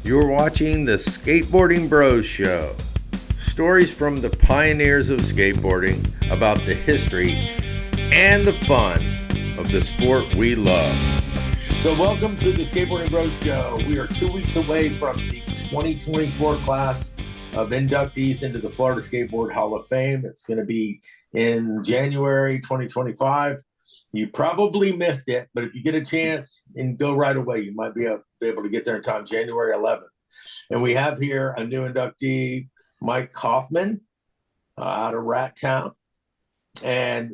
You're watching the Skateboarding Bros Show. Stories from the pioneers of skateboarding about the history and the fun of the sport we love. So welcome to the Skateboarding Bros Show. We are 2 weeks away from the 2024 class of inductees into the Florida Skateboard Hall of Fame. It's going to be in January 2025. You probably missed it, but if you get a chance and go right away, you might be able to get there in time, January 11th. And we have here a new inductee, Mike Kaufmann, out of Rat Town. And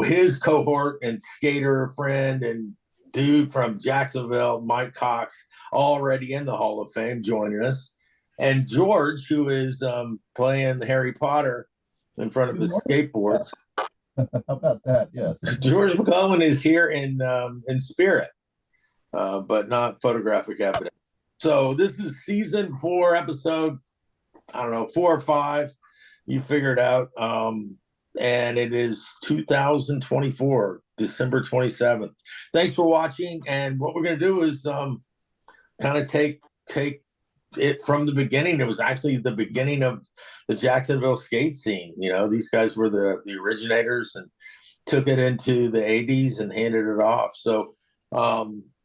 his cohort and skater friend and dude from Jacksonville, Mike Cox, already in the Hall of Fame, joining us. And George, who is playing Harry Potter in front of his skateboards. How about that? Yes. George McClellan is here in spirit, but not photographic evidence. So this is season 4, episode, 4 or 5. You figure it out. And it is 2024, December 27th. Thanks for watching. And what we're going to do is kind of take it from the beginning. It was actually the beginning of the Jacksonville skate scene. You know, these guys were the originators and took it into the 80s and handed it off. So,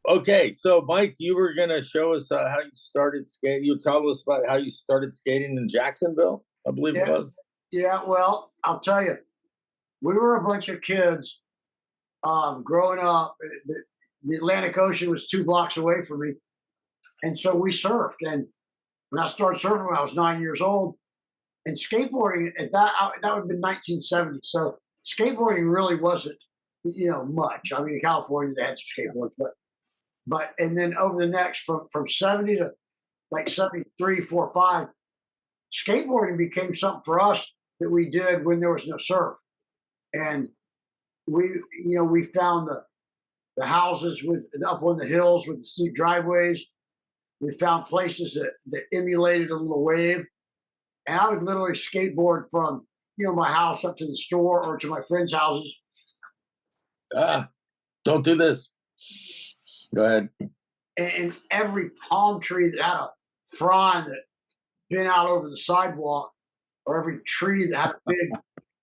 okay. So, Mike, you were going to show us how you started skating. You tell us about how you started skating in Jacksonville, I believe it was. Yeah, well, I'll tell you, we were a bunch of kids growing up. The Atlantic Ocean was 2 blocks away from me. And so we surfed. And when I started surfing when I was 9 years old, and skateboarding at that would have been 1970. So skateboarding really wasn't, much. I mean, in California they had some skateboards, but and then over the next from 70 to like 73, 4, 5, skateboarding became something for us that we did when there was no surf. And we found the houses up on the hills with the steep driveways. We found places that emulated a little wave. And I would literally skateboard from, my house up to the store or to my friends' houses. Don't do this. Go ahead. And every palm tree that had a frond that bent out over the sidewalk, or every tree that had a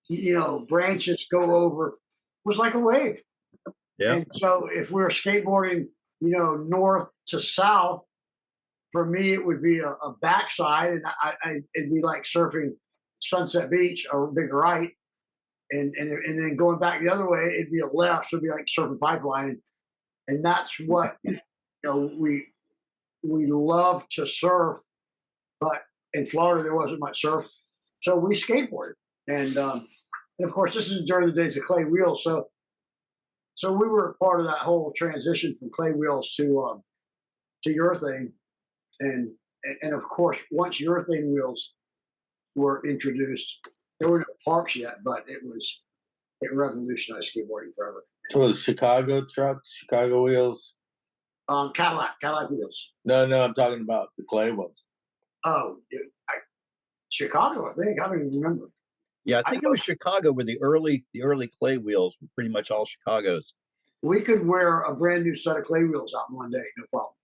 big, branches go over, was like a wave. Yeah. And so if we were skateboarding, north to south, for me, it would be a backside, and it'd be like surfing Sunset Beach or Big Right, and then going back the other way, it'd be a left, so it'd be like surfing Pipeline, and that's what we love to surf, but in Florida there wasn't much surf, so we skateboarded, and of course this is during the days of clay wheels, so we were part of that whole transition from clay wheels to urethane. And of course, once urethane wheels were introduced, there were no parks yet, but it revolutionized skateboarding forever. So it was Chicago trucks, Chicago wheels? Cadillac wheels. No, I'm talking about the clay ones. Oh, Chicago, I think. I don't even remember. Yeah, I think it was Chicago where the early clay wheels were pretty much all Chicago's. We could wear a brand new set of clay wheels out in one day, no problem.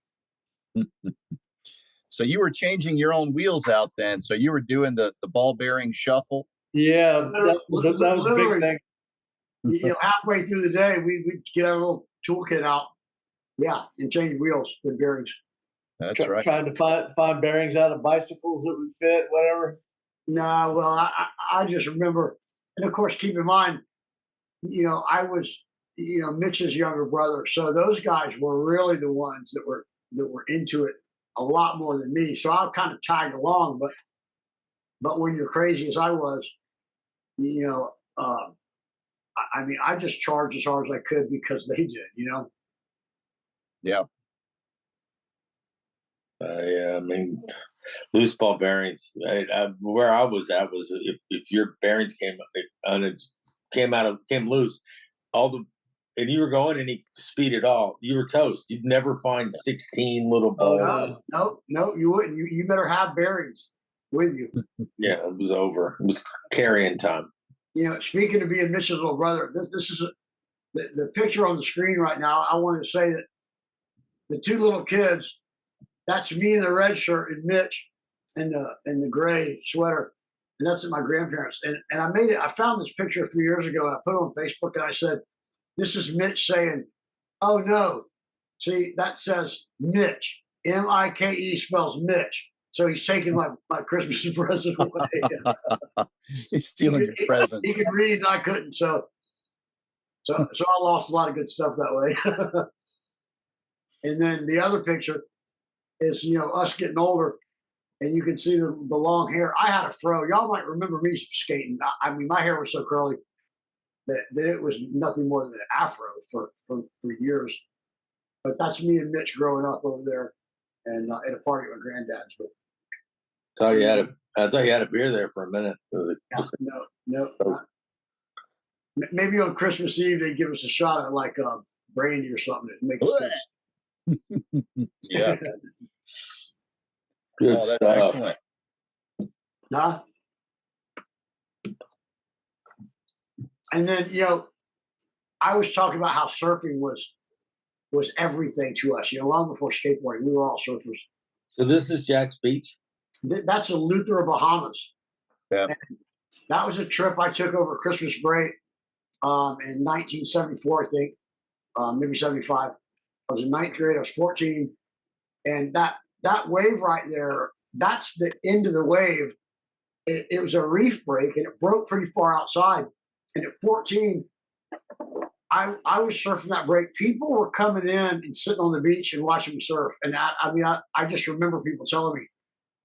So you were changing your own wheels out then. So you were doing the ball bearing shuffle. Yeah, that was a big thing. Halfway through the day, we'd get our little toolkit out, and change wheels with bearings. That's right. Trying to find bearings out of bicycles that would fit, whatever. No, well, I just remember, and of course, keep in mind, I was, Mitch's younger brother, so those guys were really the ones that were into it a lot more than me. So I kind of tagged along, but when you're crazy as I was, I just charged as hard as I could because they did, Yeah. Yeah, I mean, loose ball bearings. Where I was at was if your bearings came loose, and you were going any speed at all, you were toast. You'd never find 16 little balls. No, you wouldn't. You better have bearings with you. Yeah, it was over. It was carrying time. Speaking of being Mitch's little brother, this is the picture on the screen right now. I want to say that the 2 little kids that's me in the red shirt and Mitch in the gray sweater. And that's at my grandparents. And I made it. I found this picture a few years ago and I put it on Facebook and I said, this is Mitch saying, oh no. See, that says Mitch. M-I-K-E spells Mitch. So he's taking my Christmas present away. He's stealing your present. He could read and I couldn't. So I lost a lot of good stuff that way. And then the other picture is, us getting older. And you can see the long hair. I had a fro. Y'all might remember me skating. I mean, my hair was so curly that it was nothing more than an afro for years. But that's me and Mitch growing up over there, and at a party at my granddad's. But I thought you had a beer there for a minute. No. Maybe on Christmas Eve they give us a shot of like brandy or something to make us. Yeah. Good Oh, that's stuff. excellent. Huh? And then I was talking about how surfing was everything to us. Long before skateboarding, we were all surfers. So this is Jack's Beach? That's the Luther, Bahamas. Yeah. And that was a trip I took over Christmas break in 1974, I think, maybe 75. I was in ninth grade. I was 14, and that wave right there, that's the end of the wave. It was a reef break, and it broke pretty far outside. And at 14, I was surfing that break. People were coming in and sitting on the beach and watching me surf. And I just remember people telling me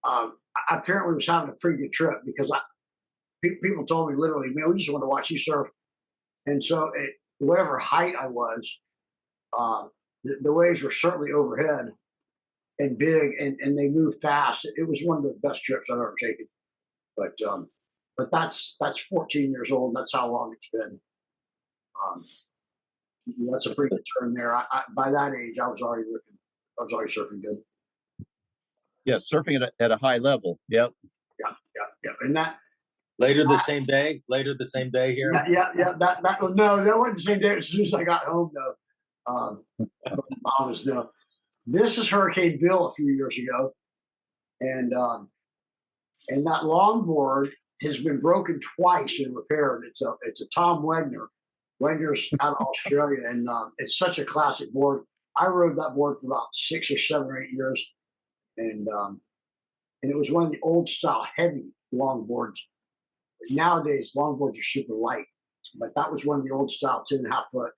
I apparently was having a pretty good trip because people told me literally, man, we just want to watch you surf. And so at whatever height I was, the waves were certainly overhead and big, and they moved fast. It was one of the best trips I've ever taken. But that's 14 years old. And that's how long it's been. That's a pretty good turn there. By that age, I was already surfing good. Yeah, surfing at a high level. Yep. Yeah. And that Later the same day here? Yeah. That wasn't the same day. As soon as I got home, though. No. This is Hurricane Bill a few years ago, and that longboard has been broken twice and repaired. It's a Tom Wegner. Wegner's out of Australia, and it's such a classic board. I rode that board for about 6 or 7 or 8 years, and it was one of the old style heavy longboards. Nowadays, longboards are super light, but that was one of the old style 10.5 foot.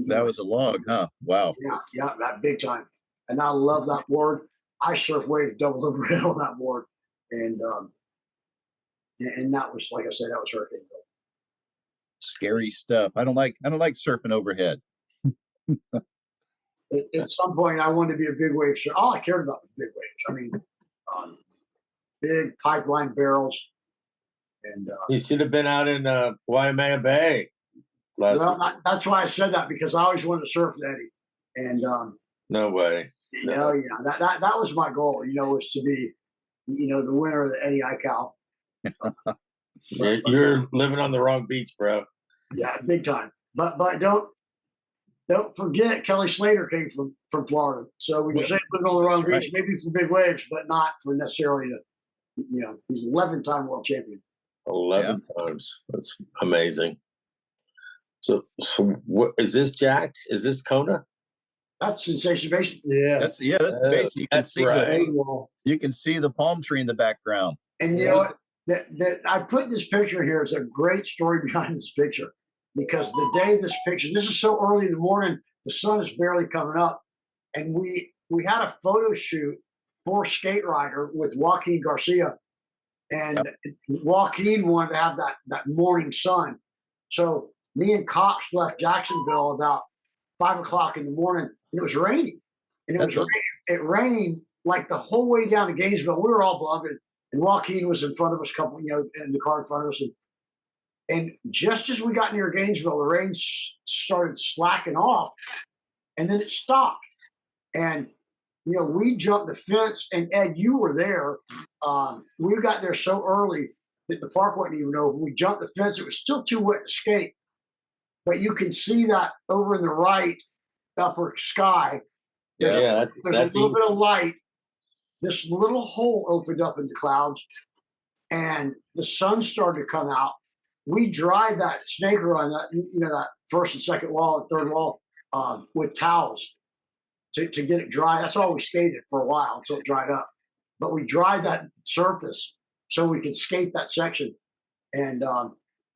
That was a log, huh? Wow. Yeah, that big time. And I love that board. I surf waves double overhead on that board, and that was, like I said, that was Hurricane Bill. Scary stuff. I don't like surfing overhead. At some point, I wanted to be a big wave surfer. All I cared about was big waves. I mean, big pipeline barrels. And You should have been out in Waimea Bay. That's why I said that, because I always wanted to surf with Eddie. And no way. yeah, that was my goal. Was to be, the winner of the Eddie Eichel. You're living on the wrong beach, bro. Yeah, big time. But don't forget, Kelly Slater came from Florida. So when you say living on the wrong beach, right, maybe for big waves, but not for necessarily he's 11-time world champion. 11 times. That's amazing. So what is this, Jack? Is this Kona? That's Sensation Basin. Yeah. That's the base. You can see the palm tree in the background. And you know what? That I put this picture here is a great story behind this picture, because the day this is so early in the morning, the sun is barely coming up, and we had a photo shoot for Skate Rider with Joaquin Garcia, and Joaquin wanted to have that morning sun. So me and Cox left Jacksonville about 5 o'clock in the morning, and it was raining, and it rained like the whole way down to Gainesville. We were all bummed. And Joaquin was in front of us, in the car in front of us. And just as we got near Gainesville, the rain started slacking off, and then it stopped. And, we jumped the fence, and Ed, you were there. We got there so early that the park wasn't even open. We jumped the fence. It was still too wet to skate. But you can see that over in the right upper sky. There's a little bit of light. this little hole opened up in the clouds, and the sun started to come out. We dried that snake run, that that first and second wall and third wall, with towels to get it dry. That's all we skated for a while until it dried up. But we dried that surface so we could skate that section. And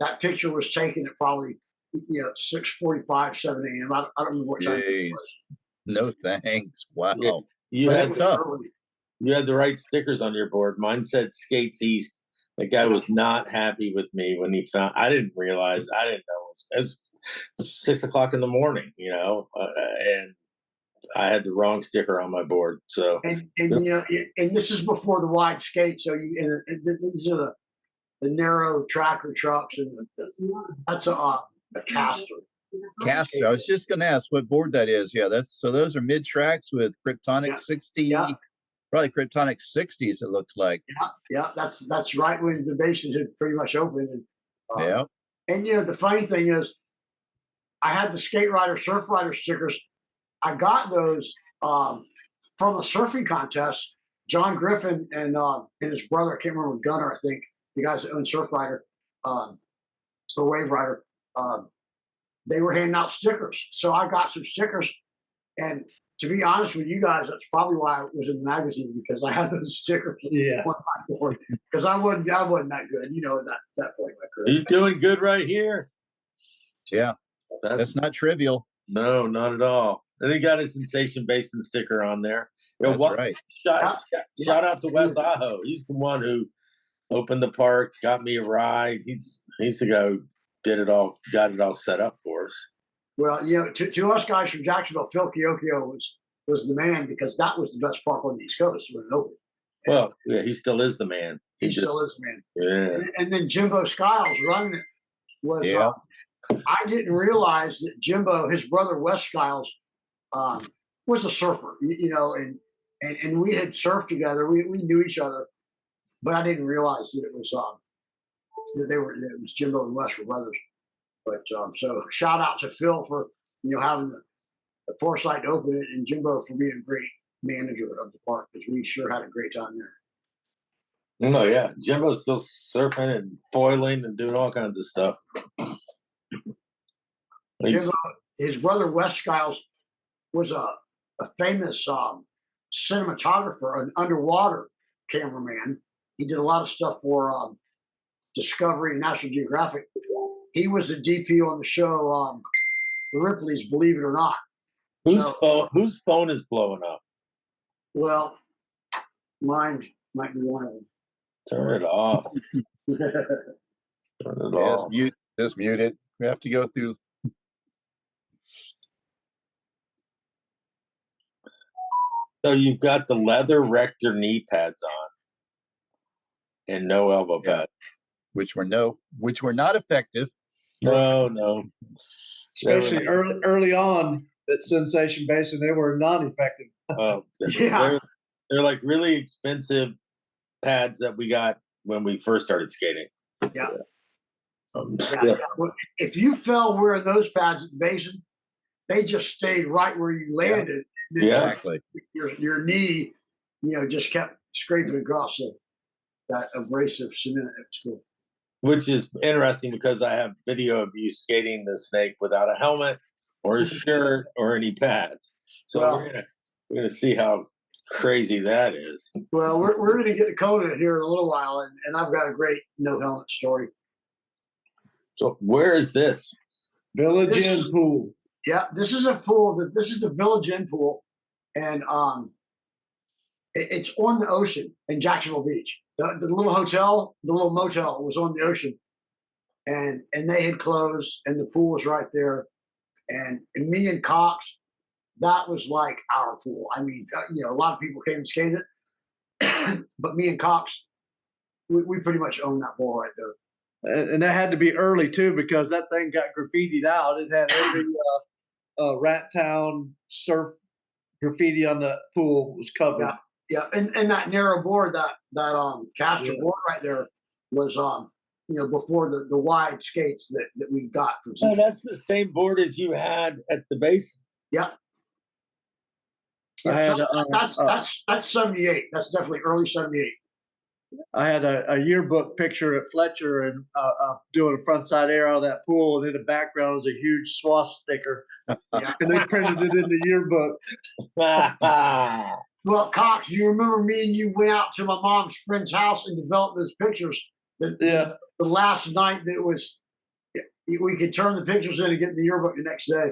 that picture was taken at probably 6:45, 7 a.m. I don't remember what time it was. No thanks. Wow. Yeah, you But it had was tough. early. you had the right stickers on your board. Mine said Skates East. The guy was not happy with me when he found. I didn't realize. I didn't know it was 6 o'clock in the morning. And I had the wrong sticker on my board. So And and this is before the wide skate. So these are the narrow tracker trucks, and that's a caster. Cast. I was just going to ask what board that is. Yeah, those are mid tracks with Kryptonic Yeah. 60, Yeah. probably Kryptonic 60s. It looks like. Yeah, that's right when the bases had pretty much opened. And, Yeah. And the funny thing is, I had the skate rider, surf rider stickers. I got those from a surfing contest. John Griffin and his brother, I can't remember, Gunner, I think, the guys that own Surf Rider or Wave Rider, they were handing out stickers. So I got some stickers. And to be honest with you guys, that's probably why I was in the magazine, because I had those stickers Yeah. on my board. Because I wasn't that good, at that point in my are career. you doing good right here? Yeah. That's not trivial. No, not at all. And he got a Sensation Basin sticker on there. That's right. Shout out to Wes Aho. He's the one who opened the park, got me a ride. He's the guy who did it all, got it all set up for us. Well, to us guys from Jacksonville, Phil Chiocchio was the man, because that was the best park on the East Coast when it opened. Well, yeah, he still is the man. He still is the man. Yeah. And then Jimbo Skiles running it was. Yeah. I didn't realize that Jimbo, his brother Wes Skiles, was a surfer. And we had surfed together. We knew each other, but I didn't realize that it was it was Jimbo and Wes were brothers. But so shout out to Phil for having the foresight to open it, and Jimbo for being a great manager of the park, because we sure had a great time there. No, yeah. Jimbo's still surfing and foiling and doing all kinds of stuff. Jimbo, his brother Wes Skiles was a famous cinematographer, an underwater cameraman. He did a lot of stuff for Discovery and National Geographic. He was the DP on the show Ripley's Believe It or Not. Whose phone is blowing up? Well, mine might be one of them. Turn it off. Turn it off. Just mute it. We have to go through. So you've got the leather rector knee pads on and no elbow pads. Which were not effective. No. Especially early on at Sensation Basin, they were non-effective. Yeah. They're like really expensive pads that we got when we first started skating. Yeah. Still, If you fell wearing those pads at the basin, they just stayed right where you landed. Yeah. Exactly. Your knee, just kept scraping across that abrasive cement at school. which is interesting because I have video of you skating the snake without a helmet or a shirt or any pads. So we're gonna see how crazy that is. Well, we're going to get to Kona here in a little while, and I've got a great no helmet story. So where is this? Village Inn pool. Yeah, this is a pool. This is the Village Inn pool, and it's on the ocean in Jacksonville Beach. The little hotel, the little motel, was on the ocean, and they had closed, and the pool was right there. And me and Cox, that was like our pool. I mean, a lot of people came and skated it, but me and Cox, we pretty much owned that pool right there. And that had to be early too, because that thing got graffitied out. It had every Rat Town surf graffiti on the pool was covered. Yeah, and that narrow board, that caster board right there was before the wide skates that we got from. Oh, that's the same board as you had at the base. Yeah. Yeah, I had that's 78. That's definitely early 78. I had a yearbook picture at Fletcher and doing a front side air out of that pool, and in the background was a huge swastika, Yeah. and they printed it in the yearbook. Well, Cox, do you remember me and you went out to my mom's friend's house and developed those pictures? Yeah. The last night that was, we could turn the pictures in and get in the yearbook the next day.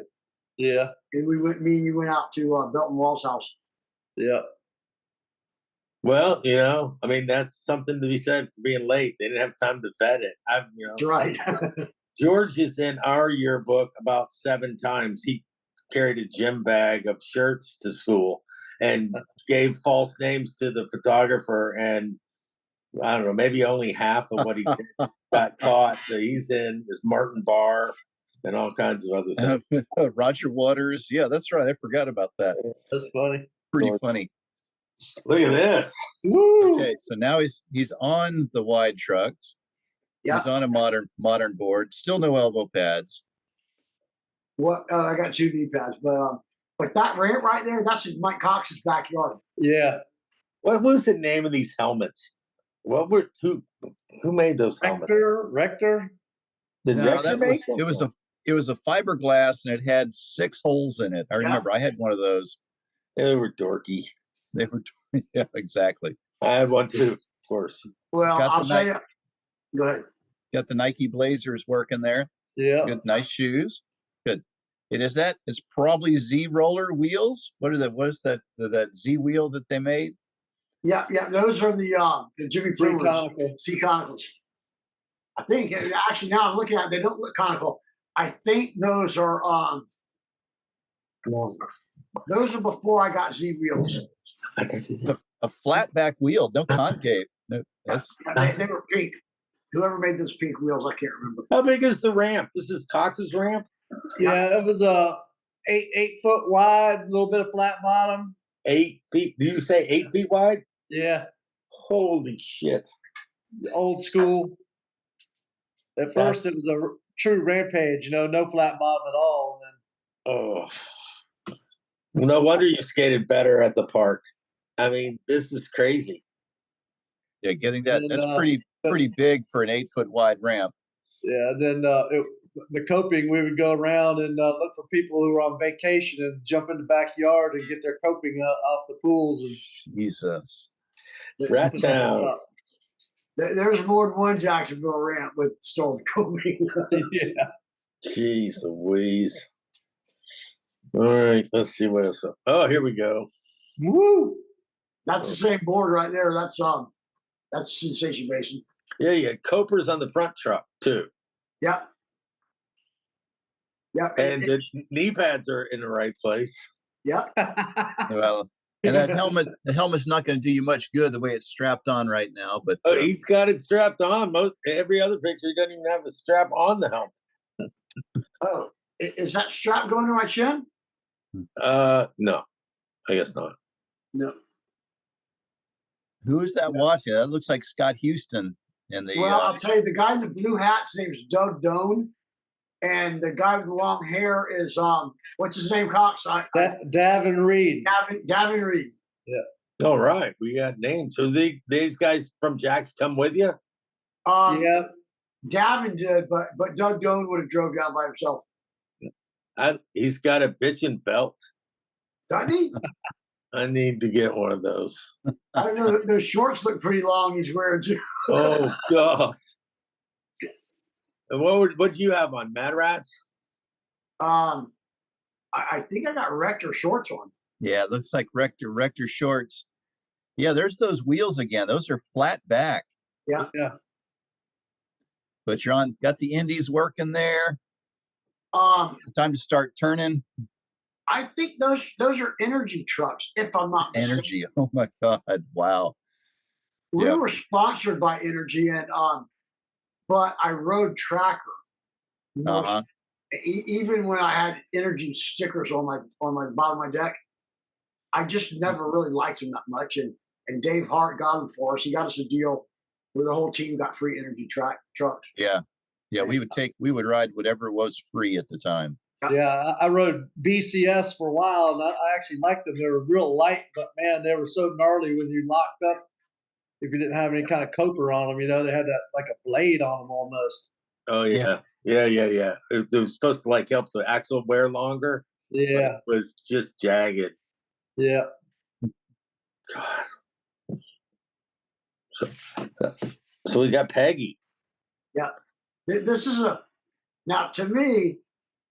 Yeah. And me and you went out to Belton Wall's house. Yeah. Well, I mean, that's something to be said for being late. They didn't have time to vet it. That's right. George is in our yearbook about 7 times. He carried a gym bag of shirts to school and gave false names to the photographer. And I don't know, maybe only half of what he did got caught. So he's in this Martin Barr and all kinds of other things. Roger Waters. Yeah, that's right. I forgot about that. That's funny. Pretty funny. Look at this. Woo! Okay, so now he's on the wide trucks. Yeah. He's on a modern board. Still no elbow pads. What I got 2 knee pads, but that ramp right there, that's in Mike Cox's backyard. Yeah. What was the name of these helmets? Who made those helmets? Rector. Did No, Rector that make was them? it was a fiberglass and it had 6 holes in it. I remember I had one of those. They were dorky. They were yeah, exactly. I had one too, of course. Well, Got I'll the tell you. Go ahead. Got the Nike Blazers working there. Yeah. Good, nice shoes. Good. It's probably Z roller wheels. What is that Z wheel that they made? Yeah, those are the Jimmy Three Plummer conical. C conicals. I think actually now I'm looking at it, they don't look conical. I think those are longer. Those are before I got Z wheels. A flat back wheel, no concave. No, that's They were pink. Whoever made those pink wheels, I can't remember. How big is the ramp? This is Cox's ramp? Yeah, it was 8 foot wide, a little bit of flat bottom. 8 feet. Did you say 8 feet wide? Yeah. Holy shit. Old school. At first, it was a true rampage, no flat bottom at all. And Oh. No wonder you skated better at the park. I mean, this is crazy. yeah, getting that. And, That's pretty big for an 8 foot wide ramp. yeah, then the coping, we would go around and look for people who were on vacation and jump in the backyard and get their coping off the pools. And Jesus. Rat Town. There's more than one Jacksonville ramp with stolen coping. Yeah. Jeez Louise. All right, let's see what else. Oh, here we go. Woo! That's the same board right there. That's Sensation Basin. Yeah, you had Copers on the front truck too. Yep. Yep. And the knee pads are in the right place. Yep. Well, and the helmet's not going to do you much good the way it's strapped on right now. But Oh, he's got it strapped on. Every other picture, he doesn't even have the strap on the helmet. Oh, is that strap going to my chin? No, I guess not. No. who is that watching? That looks like Scott Houston in the. Well, I'll tell you, the guy in the blue hat's name is Doug Doan, and the guy with the long hair is what's his name, Cox? Davin Reed. Davin Reed. All right, we got names. So these guys from Jack's come with you? Yeah. Davin did, but Doug Doan would have drove down by himself. He's got a bitchin' belt. Doesn't he? I need to get one of those. I don't know. Those shorts look pretty long. He's wearing too. Oh God! And what do you have on? Mad Rats? I think I got Rector shorts on. Yeah, it looks like Rector shorts. Yeah, there's those wheels again. Those are flat back. Yeah. Yeah. But got the indies working there. Time to start turning. I think those are energy trucks, if I'm not mistaken. Energy. Oh my God! Wow. We Yeah. were sponsored by Energy, and but I rode Tracker. Uh-huh. Even when I had Energy stickers on my bottom of my deck, I just never really liked them that much. And Dave Hart got them for us. He got us a deal where the whole team got free Energy trucks. Yeah. Yeah, we would ride whatever was free at the time. Yeah, I rode BCS for a while, and I actually liked them. They were real light, but man, they were so gnarly when you locked up. If you didn't have any kind of coper on them, they had that like a blade on them almost. Oh yeah, yeah. It was supposed to like help the axle wear longer. But Yeah, it was just jagged. yeah. God. So we got Peggy. Yeah. This is now to me,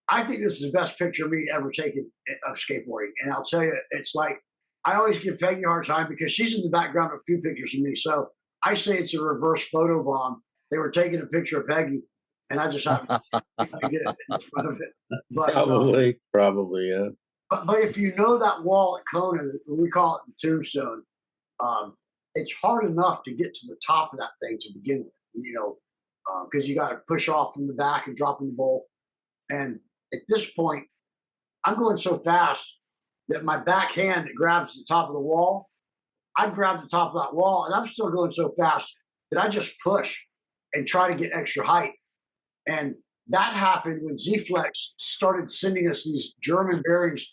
I think this is the best picture of me ever taken of skateboarding. And I'll tell you, it's like I always give Peggy a hard time because she's in the background of a few pictures of me. So I say it's a reverse photo bomb. They were taking a picture of Peggy, and I just happened to get in front of it. But Probably, yeah. but if you know that wall at Kona, we call it the tombstone, it's hard enough to get to the top of that thing to begin with, because you got to push off from the back and drop in the bowl. And at this point, I'm going so fast that my back hand that grabs the top of the wall, I grab the top of that wall, and I'm still going so fast that I just push and try to get extra height. And that happened when Z-Flex started sending us these German bearings.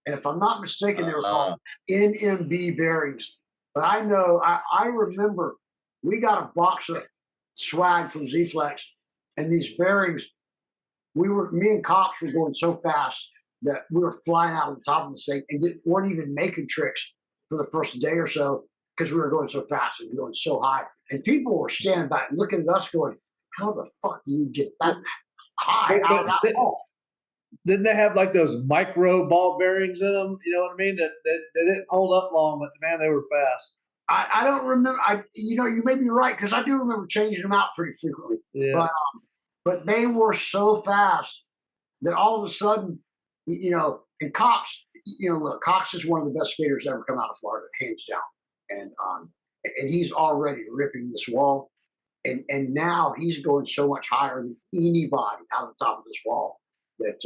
And if I'm not mistaken, they were called NMB bearings. But I know, I remember we got a box of swag from Z-Flex, and these bearings, me and Cox were going so fast that we were flying out of the top of the thing and weren't even making tricks for the first day or so because we were going so fast and going so high. And people were standing back and looking at us going, how the fuck do you get that high out of that wall? Didn't they have like those micro ball bearings in them? You know what I mean? That they didn't hold up long, but man, they were fast. I don't remember. You may be right because I do remember changing them out pretty frequently. Yeah. But they were so fast that all of a sudden, and Cox, look, Cox is one of the best skaters ever come out of Florida, hands down, and he's already ripping this wall, and now he's going so much higher than anybody out of the top of this wall that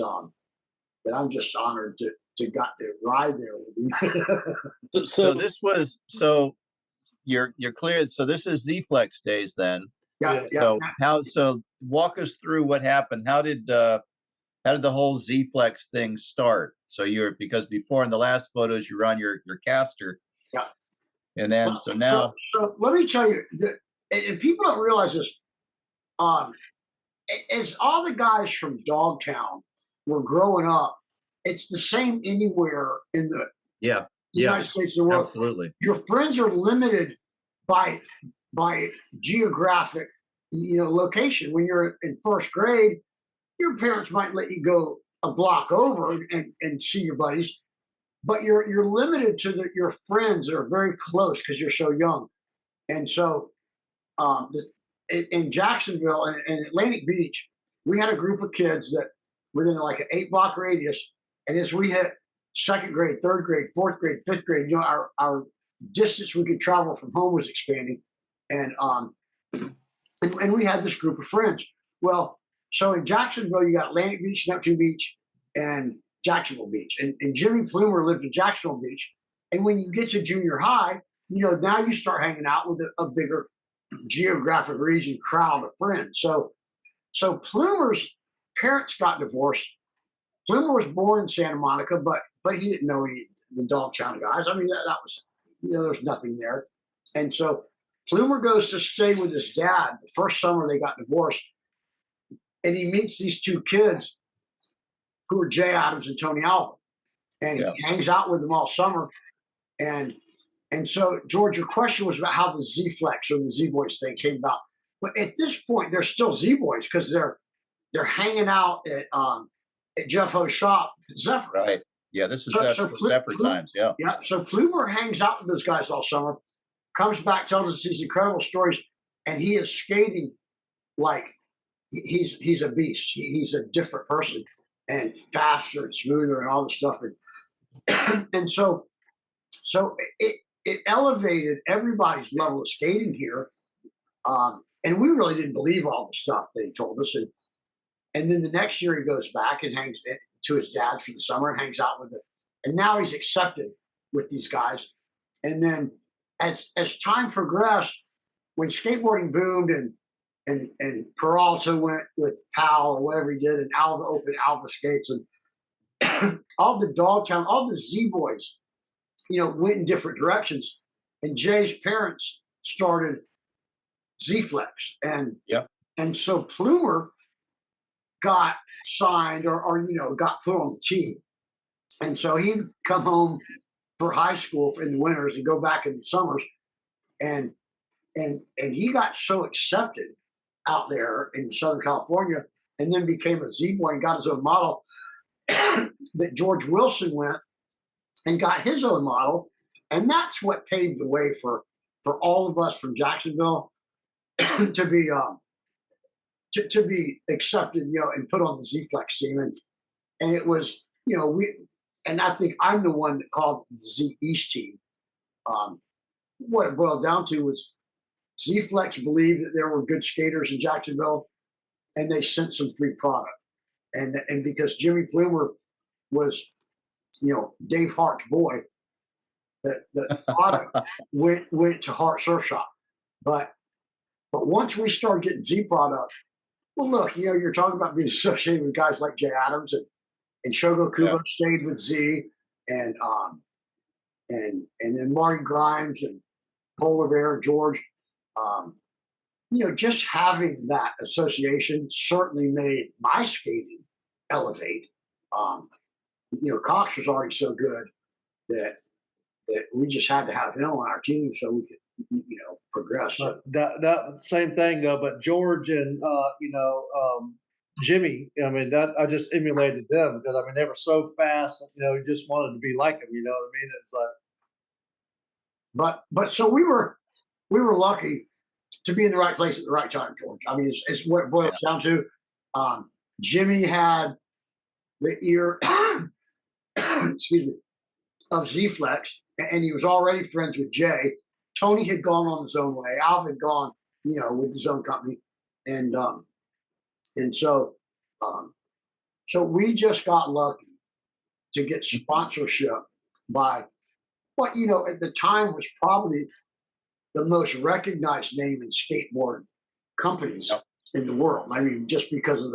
I'm just honored to got to ride there with him. So this was you're clear. So this is Z-Flex days then. Yeah. So walk us through what happened. How did the whole Z-Flex thing start? So because before in the last photos you were on your caster. Yeah. And then now. So let me tell you that, and people don't realize this. As all the guys from Dogtown were growing up, it's the same anywhere in the United States of the world. Absolutely. Your friends are limited by geographic, location. When you're in first grade, your parents might let you go a block over and see your buddies, but you're limited to your friends that are very close because you're so young. And so in Jacksonville and Atlantic Beach, we had a group of kids that within like an 8-block radius. And as we hit second grade, third grade, fourth grade, fifth grade, our distance we could travel from home was expanding. And we had this group of friends. Well, so in Jacksonville, you got Atlantic Beach, Neptune Beach, and Jacksonville Beach. And Jimmy Plumer lived in Jacksonville Beach. And when you get to junior high, now you start hanging out with a bigger geographic region crowd of friends. So Plumer's parents got divorced. Plumer was born in Santa Monica, but he didn't know any of the Dogtown guys. I mean, that was, there was nothing there. And so Plumer goes to stay with his dad the first summer they got divorced. And he meets these two kids who are Jay Adams and Tony Alvin. And he hangs out with them all summer. And so, George, your question was about how the Z-Flex or the Z-Boys thing came about. But at this point, they're still Z-Boys because they're hanging out at Jeff O's shop, Zephyr. Right. Yeah, this is Zephyr times. Yeah. Yeah. So Plumer hangs out with those guys all summer, comes back, tells us these incredible stories, and he is skating like he's a beast. He's a different person and faster and smoother and all this stuff. And so it elevated everybody's level of skating here. And we really didn't believe all the stuff that he told us. And then the next year he goes back and hangs to his dad's for the summer and hangs out with them. And now he's accepted with these guys. And then as time progressed, when skateboarding boomed and Peralta went with Pal or whatever he did, and Alva opened Alva Skates, and all the Dogtown, all the Z boys, went in different directions. And Jay's parents started Z-Flex, Yep. and so Plumer got signed or got put on the team, and so he'd come home for high school in the winters and go back in the summers, and he got so accepted out there in Southern California, and then became a Z boy and got his own model. That George Wilson went and got his own model, and that's what paved the way for all of us from Jacksonville to be to be accepted, and put on the Z-Flex team, and it was, and I think I'm the one that called the Z East team. What it boiled down to was Z-Flex believed that there were good skaters in Jacksonville, and they sent some free product, and because Jimmy Plumer was, Dave Hart's boy, the product went to Hart Surf Shop, but once we started getting Z product, well, look, you're talking about being associated with guys like Jay Adams and Shogo Kubo stayed with Z, and then Marty Grimes and Polar Bear George. Just having that association certainly made my skating elevate. Cox was already so good that we just had to have him on our team so we could, progress. But that same thing though. But George and Jimmy, I mean, that I just emulated them because I mean they were so fast. You just wanted to be like them. You know what I mean? It's like. But so we were lucky to be in the right place at the right time, George. I mean, it's what it boils down to. Jimmy had the ear, excuse me, of Z-Flex, and he was already friends with Jay. Tony had gone on his own way. Alv had gone, with his own company, and so we just got lucky to get sponsorship by what at the time was probably the most recognized name in skateboard companies in the world. I mean, just because of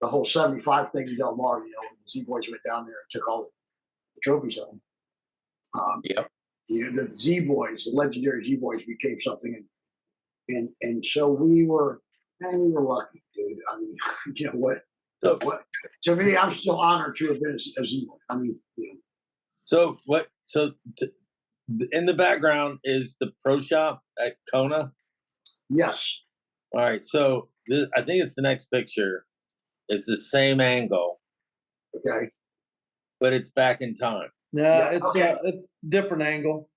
the whole 75 thing in Del Mar, the Z Boys went down there and took all the trophies home. The Z Boys, the legendary Z Boys, became something, and so we were lucky, dude. I mean, what? To me, I'm still honored to have been a Z Boy. I mean, So what? So in the background is the pro shop at Kona. Yes. All right. So I think it's the next picture. It's the same angle. Okay. But it's back in time. Yeah, it's a different angle.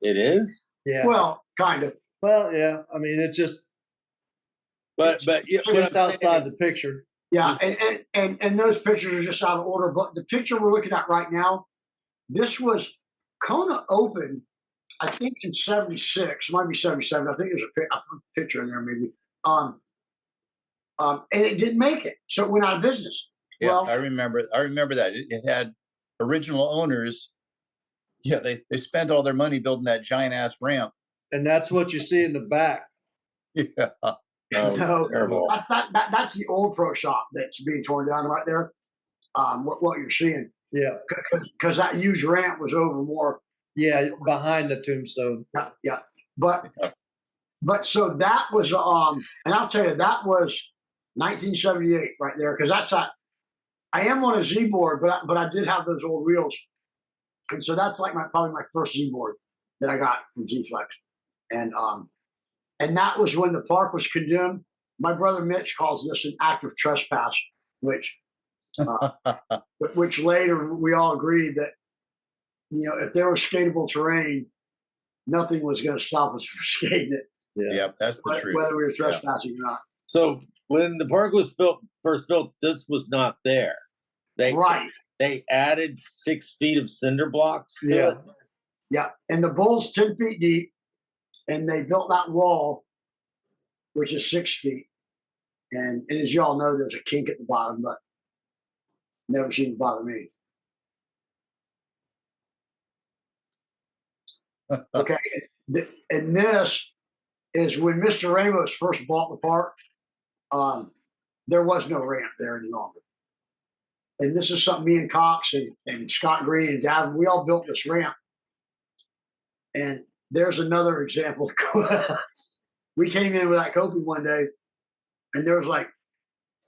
It is? Yeah. Well, kind of. Well, yeah. I mean, it's just. But Just outside the picture. Yeah, and those pictures are just out of order. But the picture we're looking at right now, this was Kona opened, I think in '76, might be '77. I think there's a picture in there maybe. And it didn't make it, so it went out of business. Yeah, Well, I remember that. It had original owners. Yeah, they spent all their money building that giant ass ramp. And that's what you see in the back. Yeah. no, terrible. that's the old pro shop that's being torn down right there. What you're seeing, Yeah. because that huge ramp was over more. Yeah, behind the tombstone. Yeah. But so that was and I'll tell you that was 1978 right there, because that's that. I am on a Z board, but I did have those old wheels, and so that's like probably my first Z board that I got from Z-Flex, and that was when the park was condemned. My brother Mitch calls this an act of trespass, which later we all agreed that if there was skatable terrain, nothing was going to stop us from skating it. Yeah, that's the truth. Whether we were trespassing or not. So when the park was first built, this was not there. They added 6 feet of cinder blocks to it. Yeah. And the bowl's 10 feet deep, and they built that wall, which is 6 feet. And as you all know, there's a kink at the bottom, but never seemed to bother me. Okay. And this is when Mr. Ramos first bought the park. There was no ramp there any longer. And this is something me and Cox and Scott Green and Dad, we all built this ramp. And there's another example. We came in with that coping one day, and there was like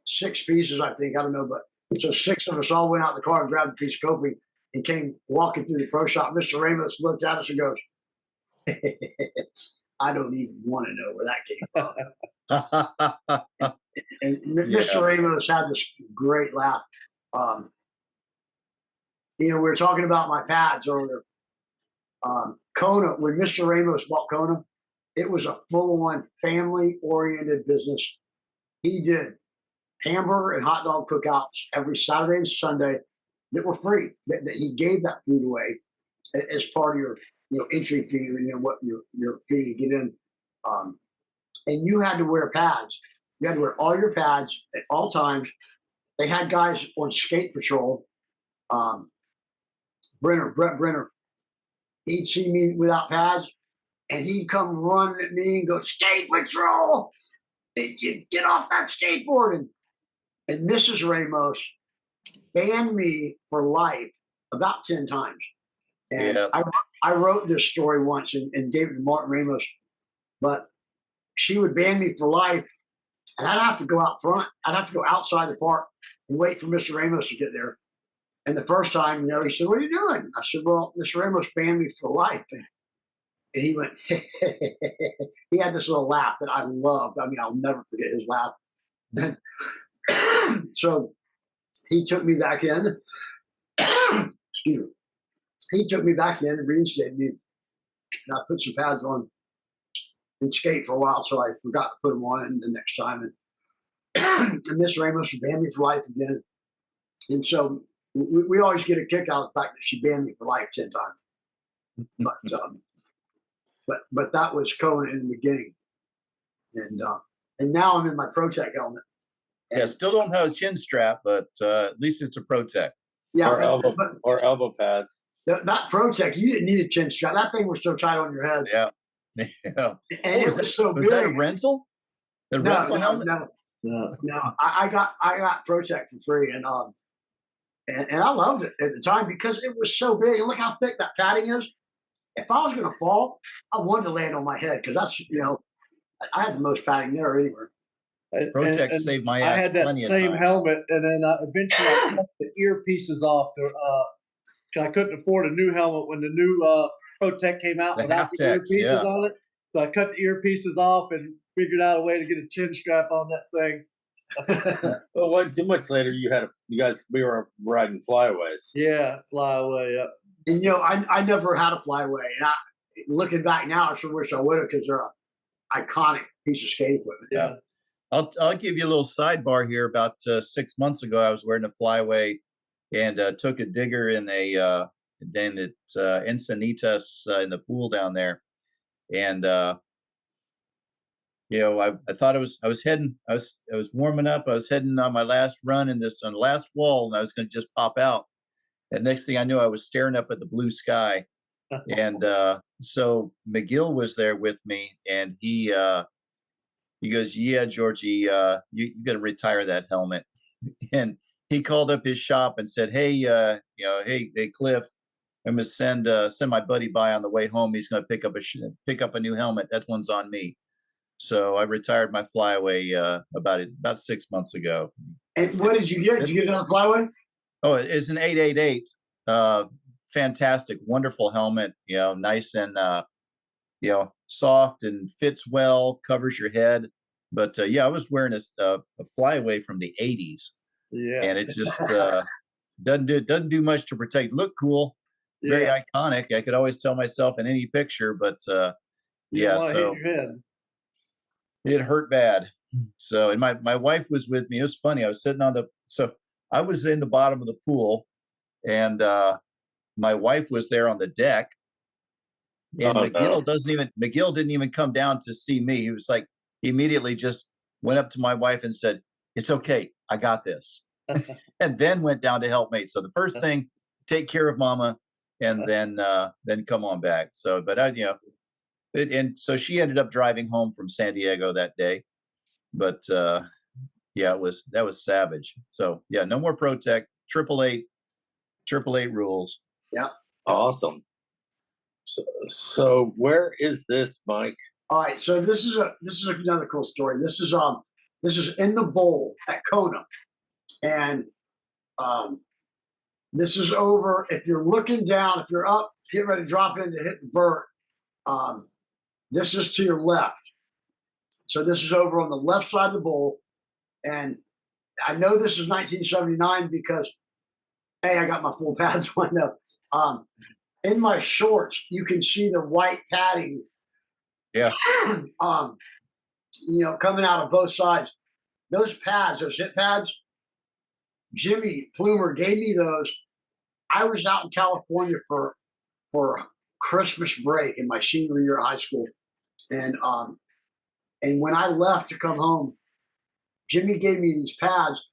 6 pieces, I think. I don't know, but so 6 of us all went out in the car and grabbed a piece of coping and came walking through the pro shop. Mr. Ramos looked at us and goes, I don't even want to know where that came from. And Mr. Ramos had this great laugh. We were talking about my pads earlier. Kona, when Mr. Ramos bought Kona, it was a full-on family-oriented business. He did hamburger and hot dog cookouts every Saturday and Sunday that were free. That he gave that food away as part of your entry fee, what your fee to get in. And you had to wear pads. You had to wear all your pads at all times. They had guys on skate patrol. Brett Brenner, he'd see me without pads, and he'd come running at me and go, "Skate patrol! Get off that skateboard!" And Mrs. Ramos banned me for life about 10 times. And I wrote this story once and gave it to Martin Ramos, but she would ban me for life, and I'd have to go out front. I'd have to go outside the park and wait for Mr. Ramos to get there. And the first time, he said, "What are you doing?" I said, "Well, Mr. Ramos banned me for life." And he went, he had this little laugh that I loved. I mean, I'll never forget his laugh. So he took me back in. Excuse me. He took me back in and reinstated me. And I put some pads on and skate for a while, so I forgot to put them on the next time. And Miss Ramos banned me for life again. And so we always get a kick out of the fact that she banned me for life 10 times. But that was Kona in the beginning. And now I'm in my ProTech helmet. Yeah, still don't have a chin strap, but at least it's a ProTech. Yeah, or elbow pads. That ProTech, you didn't need a chin strap. That thing was so tight on your head. Yeah. And it was so big. Was that a rental? No, helmet? No. I got ProTech for free, and I loved it at the time because it was so big. And look how thick that padding is. If I was going to fall, I wanted to land on my head because that's I had the most padding there anywhere. ProTech saved my ass. I had that same helmet, and then eventually I cut the earpieces off. I couldn't afford a new helmet when the new ProTech came out without the earpieces on it. So I cut the earpieces off and figured out a way to get a chin strap on that thing. Well, wasn't too much later. We were riding flyaways. Yeah, flyaway. Yeah. And I never had a flyaway, and looking back now, I sure wish I would have because they're an iconic piece of skate equipment. Yeah. I'll give you a little sidebar here. About 6 months ago, I was wearing a flyaway and took a digger in Encinitas in the pool down there, and I thought I was warming up. I was heading on my last run on the last wall, and I was going to just pop out. And next thing I knew, I was staring up at the blue sky, and so McGill was there with me, and he goes, "Yeah, Georgie, you got to retire that helmet." And he called up his shop and said, "Hey, hey, Cliff, I'm gonna send my buddy by on the way home. He's gonna pick up a new helmet. That one's on me." So I retired my flyaway about 6 months ago. And what did you get? Did you get it on flyaway? Oh, it's an 888. Fantastic, wonderful helmet. Nice and soft and fits well, covers your head. But I was wearing a flyaway from the 80s. Yeah. And it just doesn't do much to protect. Look cool, very iconic. I could always tell myself in any picture, but so it hurt bad. So, and my wife was with me. It was funny. I was sitting I was in the bottom of the pool, and my wife was there on the deck. And McGill didn't even come down to see me. He was like, he immediately just went up to my wife and said, "It's okay, I got this." And then went down to help me. So the first thing, take care of Mama, and then come on back. So, but and so she ended up driving home from San Diego that day. But that was savage. So no more ProTech. triple eight rules. Awesome. So where is this, Mike? All right, so this is another cool story. This is in the bowl at Kona, and this is over. If you're looking down, if you're up, get ready to drop in to hit the vert. This is to your left. So this is over on the left side of the bowl, and I know this is 1979 because, hey, I got my full pads on now. In my shorts, you can see the white padding. Yeah. Coming out of both sides. Those pads, those hip pads, Jimmy Plumer gave me those. I was out in California for Christmas break in my senior year of high school, and when I left to come home, Jimmy gave me these pads.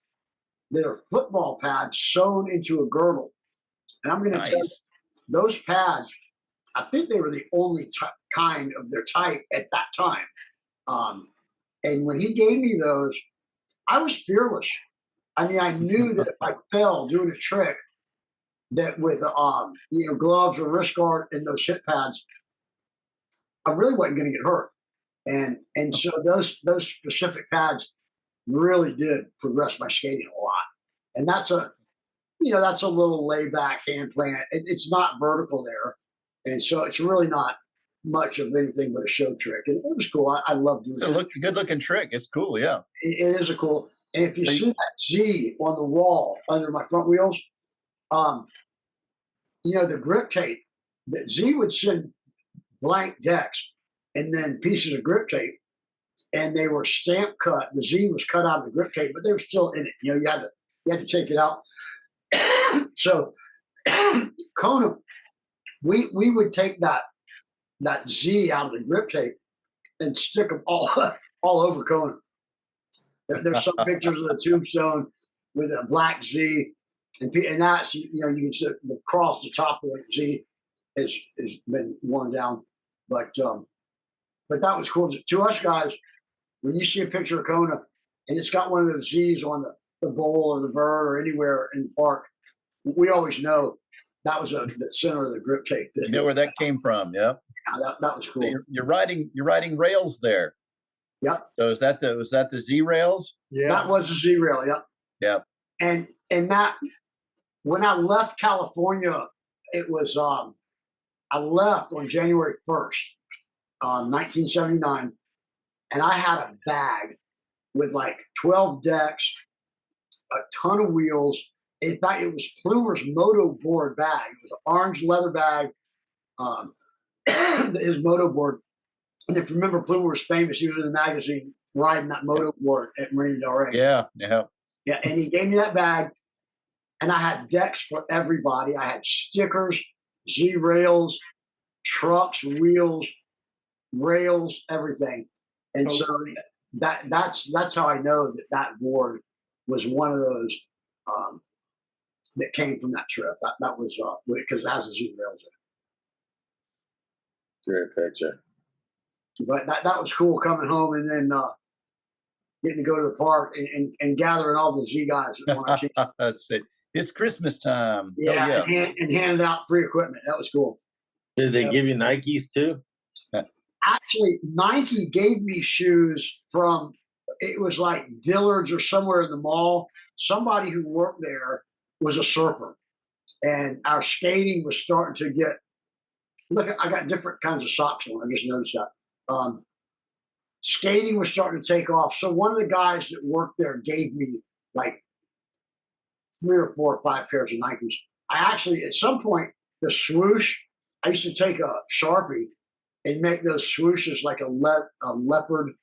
They're football pads sewn into a girdle, and I'm going to tell you, those pads, I think they were the only kind of their type at that time. And when he gave me those, I was fearless. I mean, I knew that if I fell doing a trick, that with gloves or wrist guard and those hip pads, I really wasn't going to get hurt. And so those specific pads really did progress my skating a lot. And that's a little layback hand plant. It's not vertical there. And so it's really not much of anything but a show trick. And it was cool. I love doing it. It's a good looking trick. It's cool, yeah. It is a cool. And if you see that Z on the wall under my front wheels, the grip tape, that Z would send blank decks and then pieces of grip tape, and they were stamp cut. The Z was cut out of the grip tape, but they were still in it. You had to take it out. So Kona, we would take that Z out of the grip tape and stick them all over Kona. There's some pictures of the tombstone with a black Z, and that's you can see the cross, the top of the Z has been worn down, but that was cool to us guys. When you see a picture of Kona and it's got one of those Z's on the bowl or the vert or anywhere in the park, we always know that was the center of the grip tape. You know where that came from, yeah. That was cool. You're riding rails there. Yep. So was that the Z rails? Yeah. That was the Z rail. Yep. Yeah. And that when I left California, it was I left on January 1st, 1979, and I had a bag with like 12 decks, a ton of wheels. In fact, it was Plumer's moto board bag. It was an orange leather bag, his moto board. And if you remember, Plumer was famous. He was in the magazine riding that moto board at Marina Del Rey. Yeah. Yeah, and he gave me that bag, and I had decks for everybody. I had stickers, Z rails, trucks, wheels, rails, everything. And so that's how I know that board was one of those that came from that trip. That was because it has the Z rails in it. Great picture. But that was cool coming home and then getting to go to the park and gathering all the Z guys. That's it. It's Christmas time. Yeah, and handing out free equipment. That was cool. Did they give you Nikes too? Actually, Nike gave me shoes from, it was like Dillard's or somewhere in the mall. Somebody who worked there was a surfer. And our skating was starting to get, look, I got different kinds of socks on. I just noticed that. Skating was starting to take off. So one of the guys that worked there gave me like 3 or 4 or 5 pairs of Nikes. I actually, at some point, the swoosh, I used to take a Sharpie and make those swooshes like a leopard,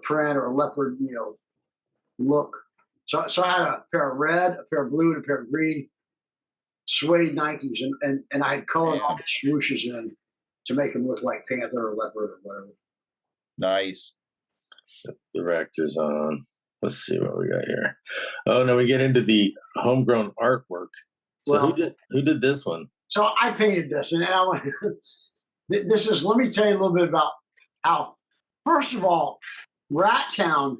print or a leopard, look. So I had a pair of red, a pair of blue, and a pair of green suede Nikes, and I had colored all the swooshes in to make them look like panther or leopard or whatever. Nice. Director's on. Let's see what we got here. Oh, no, we get into the homegrown artwork. So Well, who did this one? So I painted this, and I went, this is, let me tell you a little bit about how, first of all, Rat Town,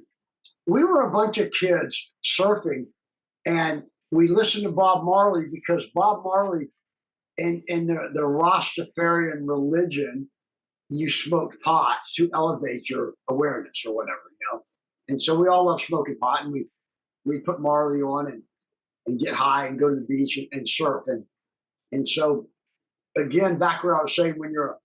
we were a bunch of kids surfing, and we listened to Bob Marley because Bob Marley in the Rastafarian religion, you smoked pot to elevate your awareness or whatever, you know. And so we all love smoking pot, and we put Marley on and get high and go to the beach and surf. And so again, back where I was saying, when you're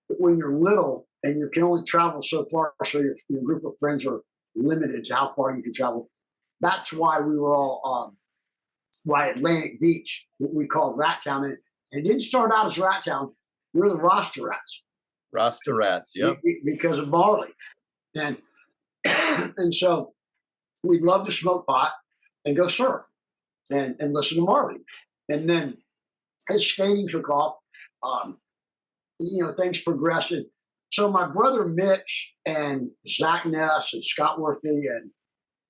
little and you can only travel so far, so your group of friends are limited to how far you can travel. That's why we were all why Atlantic Beach, what we called Rat Town, and it didn't start out as Rat Town. We were the Rasta Rats. Rasta Rats, yep. Because of Marley, and and so we'd love to smoke pot and go surf and listen to Marley, and then as skating took off, you know, things progressed. So my brother Mitch and Zach Ness and Scott Worthy and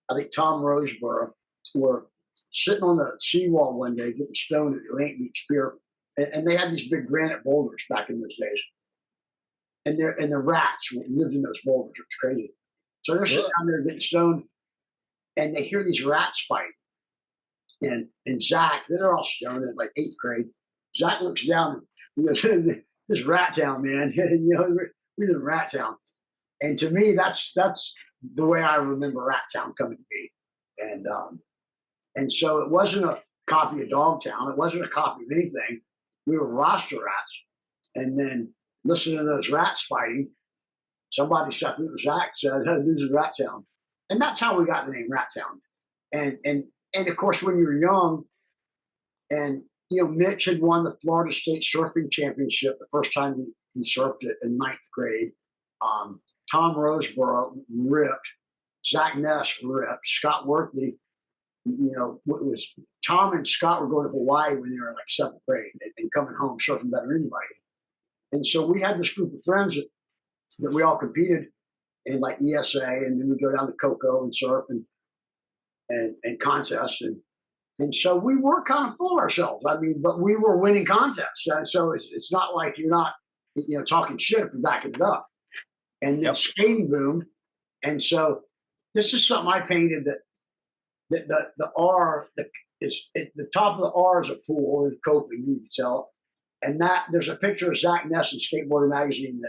I think Tom Roseborough were sitting on the seawall one day getting stoned at the Atlantic Beach Pier, and they had these big granite boulders back in those days. And the rats lived in those boulders. It was crazy. So they're sitting down there getting stoned, and they hear these rats fight. And Zach, they're all stoned in like 8th grade. Zach looks down and goes, "This Rat Town, man. You know, we're in Rat Town." And to me, that's the way I remember Rat Town coming to be. And so it wasn't a copy of Dogtown. It wasn't a copy of anything. We were Rasta Rats. And then listening to those rats fighting, somebody shut through Zach said, "Hey, this is Rat Town." And that's how we got the name Rat Town. And of course, when you're young, and you know, Mitch had won the Florida State Surfing Championship the first time he surfed it in 9th grade. Tom Roseborough ripped. Zach Ness ripped. Scott Worthy, you know, it was Tom and Scott were going to Hawaii when they were in like 7th grade and coming home surfing better than anybody. And so we had this group of friends that we all competed in like ESA, and then we go down to Cocoa and surf and contests. And so we were kind of full of ourselves. I mean, but we were winning contests. And so it's not like you're not, you know, talking shit if you're backing it up. And then skating boomed. And so this is something I painted that the R is the top of the R is a pool in coping, you can tell. And that there's a picture of Zach Ness in Skateboarding magazine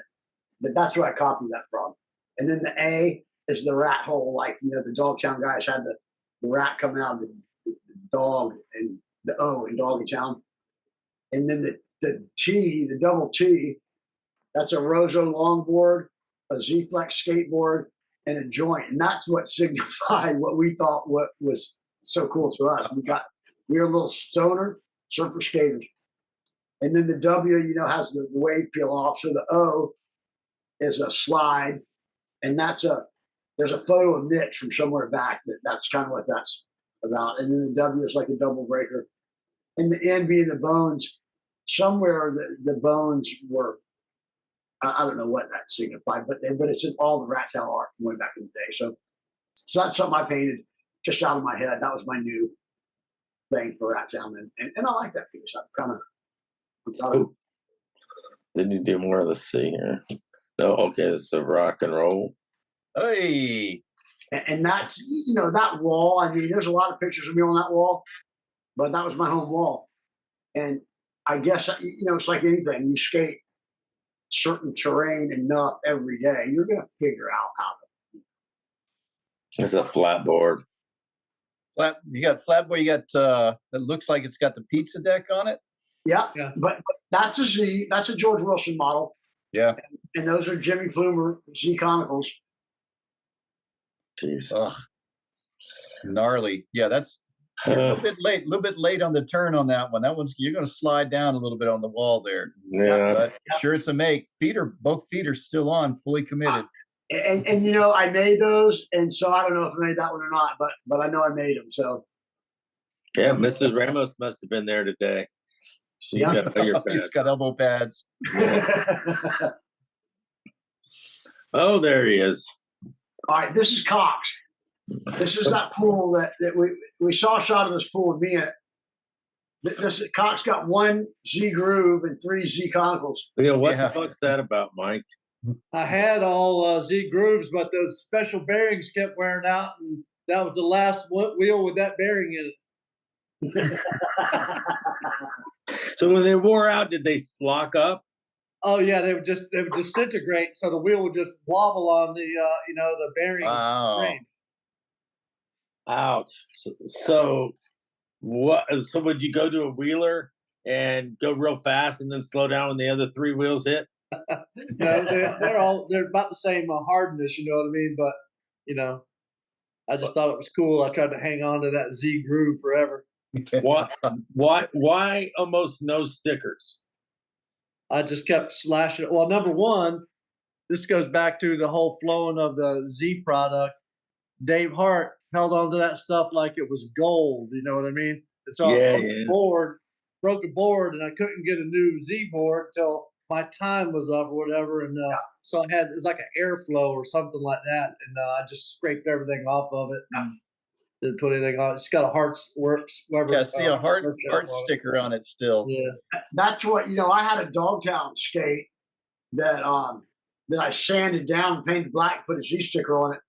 that's where I copied that from. And then the A is the rat hole, like, you know, the Dogtown guys had the rat coming out of the dog, and the O in Doggy Town. And then the T, the double T, that's a Rozo longboard, a Z-Flex skateboard, and a joint. And that's what signified what we thought what was so cool to us. We were a little stoner surfer skaters. And then the W, you know, has the wave peel off. So the O is a slide. And there's a photo of Mitch from somewhere back that's kind of what that's about. And then the W is like a double breaker. And the N being the bones, somewhere the bones were, I don't know what that signified, but it's in all the Rat Town art from way back in the day. So that's something I painted just out of my head. That was my new thing for Rat Town. And I like that piece. Ooh. Didn't you do more of the C here? No, okay, it's a rock and roll. Hey. And that's, you know, that wall. I mean, there's a lot of pictures of me on that wall, but that was my home wall. And I guess, you know, it's like anything. You skate certain terrain enough every day, you're going to figure out how to. It's a flat board. You got flat board. You got it looks like it's got the pizza deck on it. Yeah. But that's a Z. That's a George Wilson model. Yeah. And those are Jimmy Plumer Z conicals. Jeez. Ugh. Gnarly. Yeah, that's a little bit late on the turn on that one. That one's, you're going to slide down a little bit on the wall there. Yeah. But sure, it's a make. Both feet are still on, fully committed. And you know, I made those, and so I don't know if I made that one or not, but I know I made them. So yeah, Mrs. Ramos must have been there today. She's got bigger pads. He's got elbow pads. Oh, there he is. All right, this is Cox. This is that pool that we saw a shot of this pool with me in it. This is Cox got 1 Z groove and 3 Z conicals. You know, what the fuck's that about, Mike? I had all Z grooves, but those special bearings kept wearing out, and that was the last wheel with that bearing in it. So when they wore out, did they lock up? Oh yeah, they would disintegrate, so the wheel would just wobble on the the bearing Wow. frame. Ouch. So what? So would you go to a wheeler and go real fast and then slow down when the other three wheels hit? No, they're about the same hardness, you know what I mean? But you know, I just thought it was cool. I tried to hang on to that Z groove forever. What? Why almost no stickers? I just kept slashing it. Well, number one, this goes back to the whole flowing of the Z product. Dave Hart held on to that stuff like it was gold. You know what I mean? And so Yeah, I broke a board, and I couldn't get a new Z board until my time was up or whatever. And so it was like an airflow or something like that. And I just scraped everything off of it and didn't put anything on. It's got a Heartworks. Yeah, see a heart sticker on it still. Yeah. That's what I had a Dogtown skate that I sanded down, painted black, put a Z sticker on it.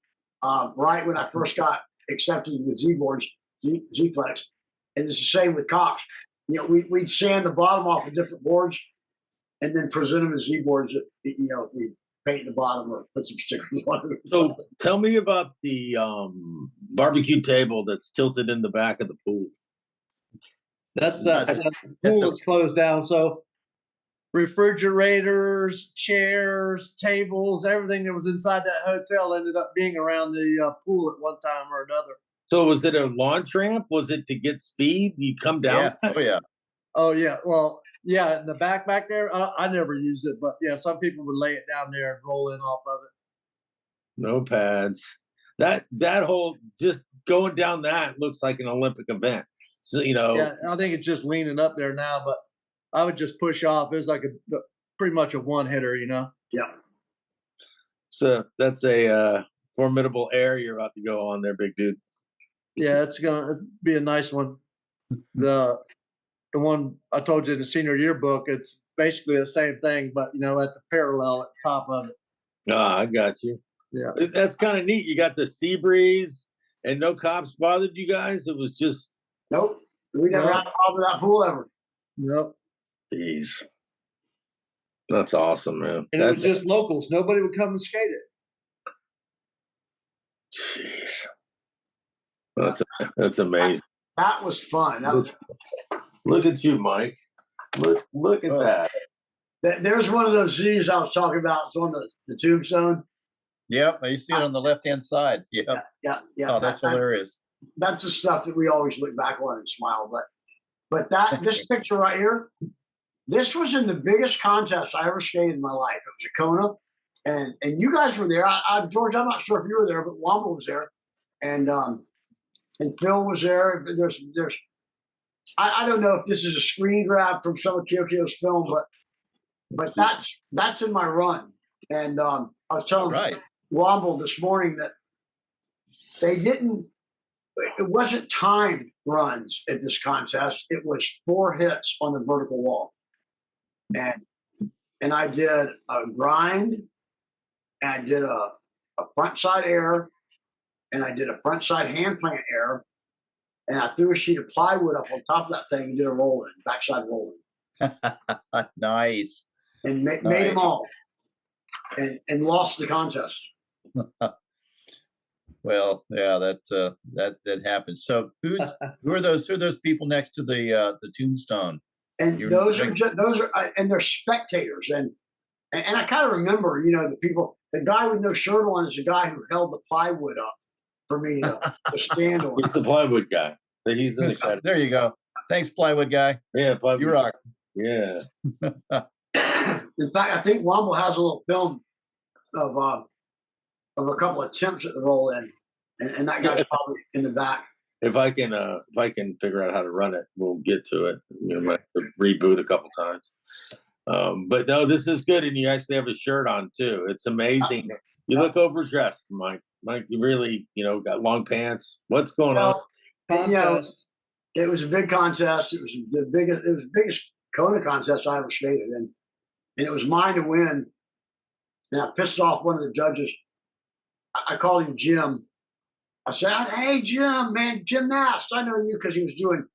Right when I first got accepted with Z boards, Z Flex, and it's the same with Cox. We'd sand the bottom off of different boards, and then present them as Z boards. We paint the bottom or put some stickers on it. So tell me about the barbecue table that's tilted in the back of the pool. That's the pool that's closed down. So refrigerators, chairs, tables, everything that was inside that hotel ended up being around the pool at one time or another. So was it a launch ramp? Was it to get speed? You come down? Yeah. Oh yeah. Oh yeah. Well, yeah, in the back there, I never used it, but yeah, some people would lay it down there and roll in off of it. No pads. That whole just going down that looks like an Olympic event. So Yeah, I think it's just leaning up there now, but I would just push off. It was like pretty much a one hitter, Yeah. So that's a formidable air you're about to go on there, big dude. Yeah, it's gonna be a nice one. The one I told you in the senior yearbook, it's basically the same thing, but at the parallel at the top of it. Ah, I got you. Yeah. That's kind of neat. You got the sea breeze and no cops bothered you guys. It was just Nope. We never had a problem with that pool ever. Yep. Jeez. That's awesome, man. And it was just locals. Nobody would come and skate it. Jeez. That's amazing. That was fun. Look at you, Mike. Look at that. There's one of those Z's I was talking about. It's on the tombstone. Yep, you see it on the left-hand side. Yep. Yeah. Oh, that's hilarious. That's the stuff that we always look back on and smile. But this picture right here, this was in the biggest contest I ever skated in my life. It was at Kona, and you guys were there. George, I'm not sure if you were there, but Wamba was there, and Phil was there. I don't know if this is a screen grab from some of Kyokyo's film, but that's in my run. And I was telling Womble this morning that it wasn't timed runs at this contest. It was 4 hits on the vertical wall. And I did a grind, and I did a front side air, and I did a front side hand plant air, and I threw a sheet of plywood up on top of that thing and did a roll-in, backside roll-in. Nice. And made them all, and lost the contest. Well, yeah, that happens. So who are those people next to the tombstone? And those are and they're spectators, and I kind of remember, the people. The guy with no shirt on is the guy who held the plywood up for me to stand on. He's the plywood guy. He's in the There you go. Thanks, plywood guy. Yeah, plywood. You rock. Yeah. In fact, I think Womble has a little film of a couple of attempts at the roll in, and that guy's probably in the back. If I can figure out how to run it, we'll get to it. Might have to reboot a couple times. But no, this is good, and you actually have a shirt on too. It's amazing. You look overdressed, Mike. Mike, you really, got long pants. What's going on? It was a big contest. It was the biggest Kona contest I ever skated in, and it was mine to win. And I pissed off one of the judges. I called him Jim. I said, "Hey, Jim, man, Jim Nast. I know you," because he was doing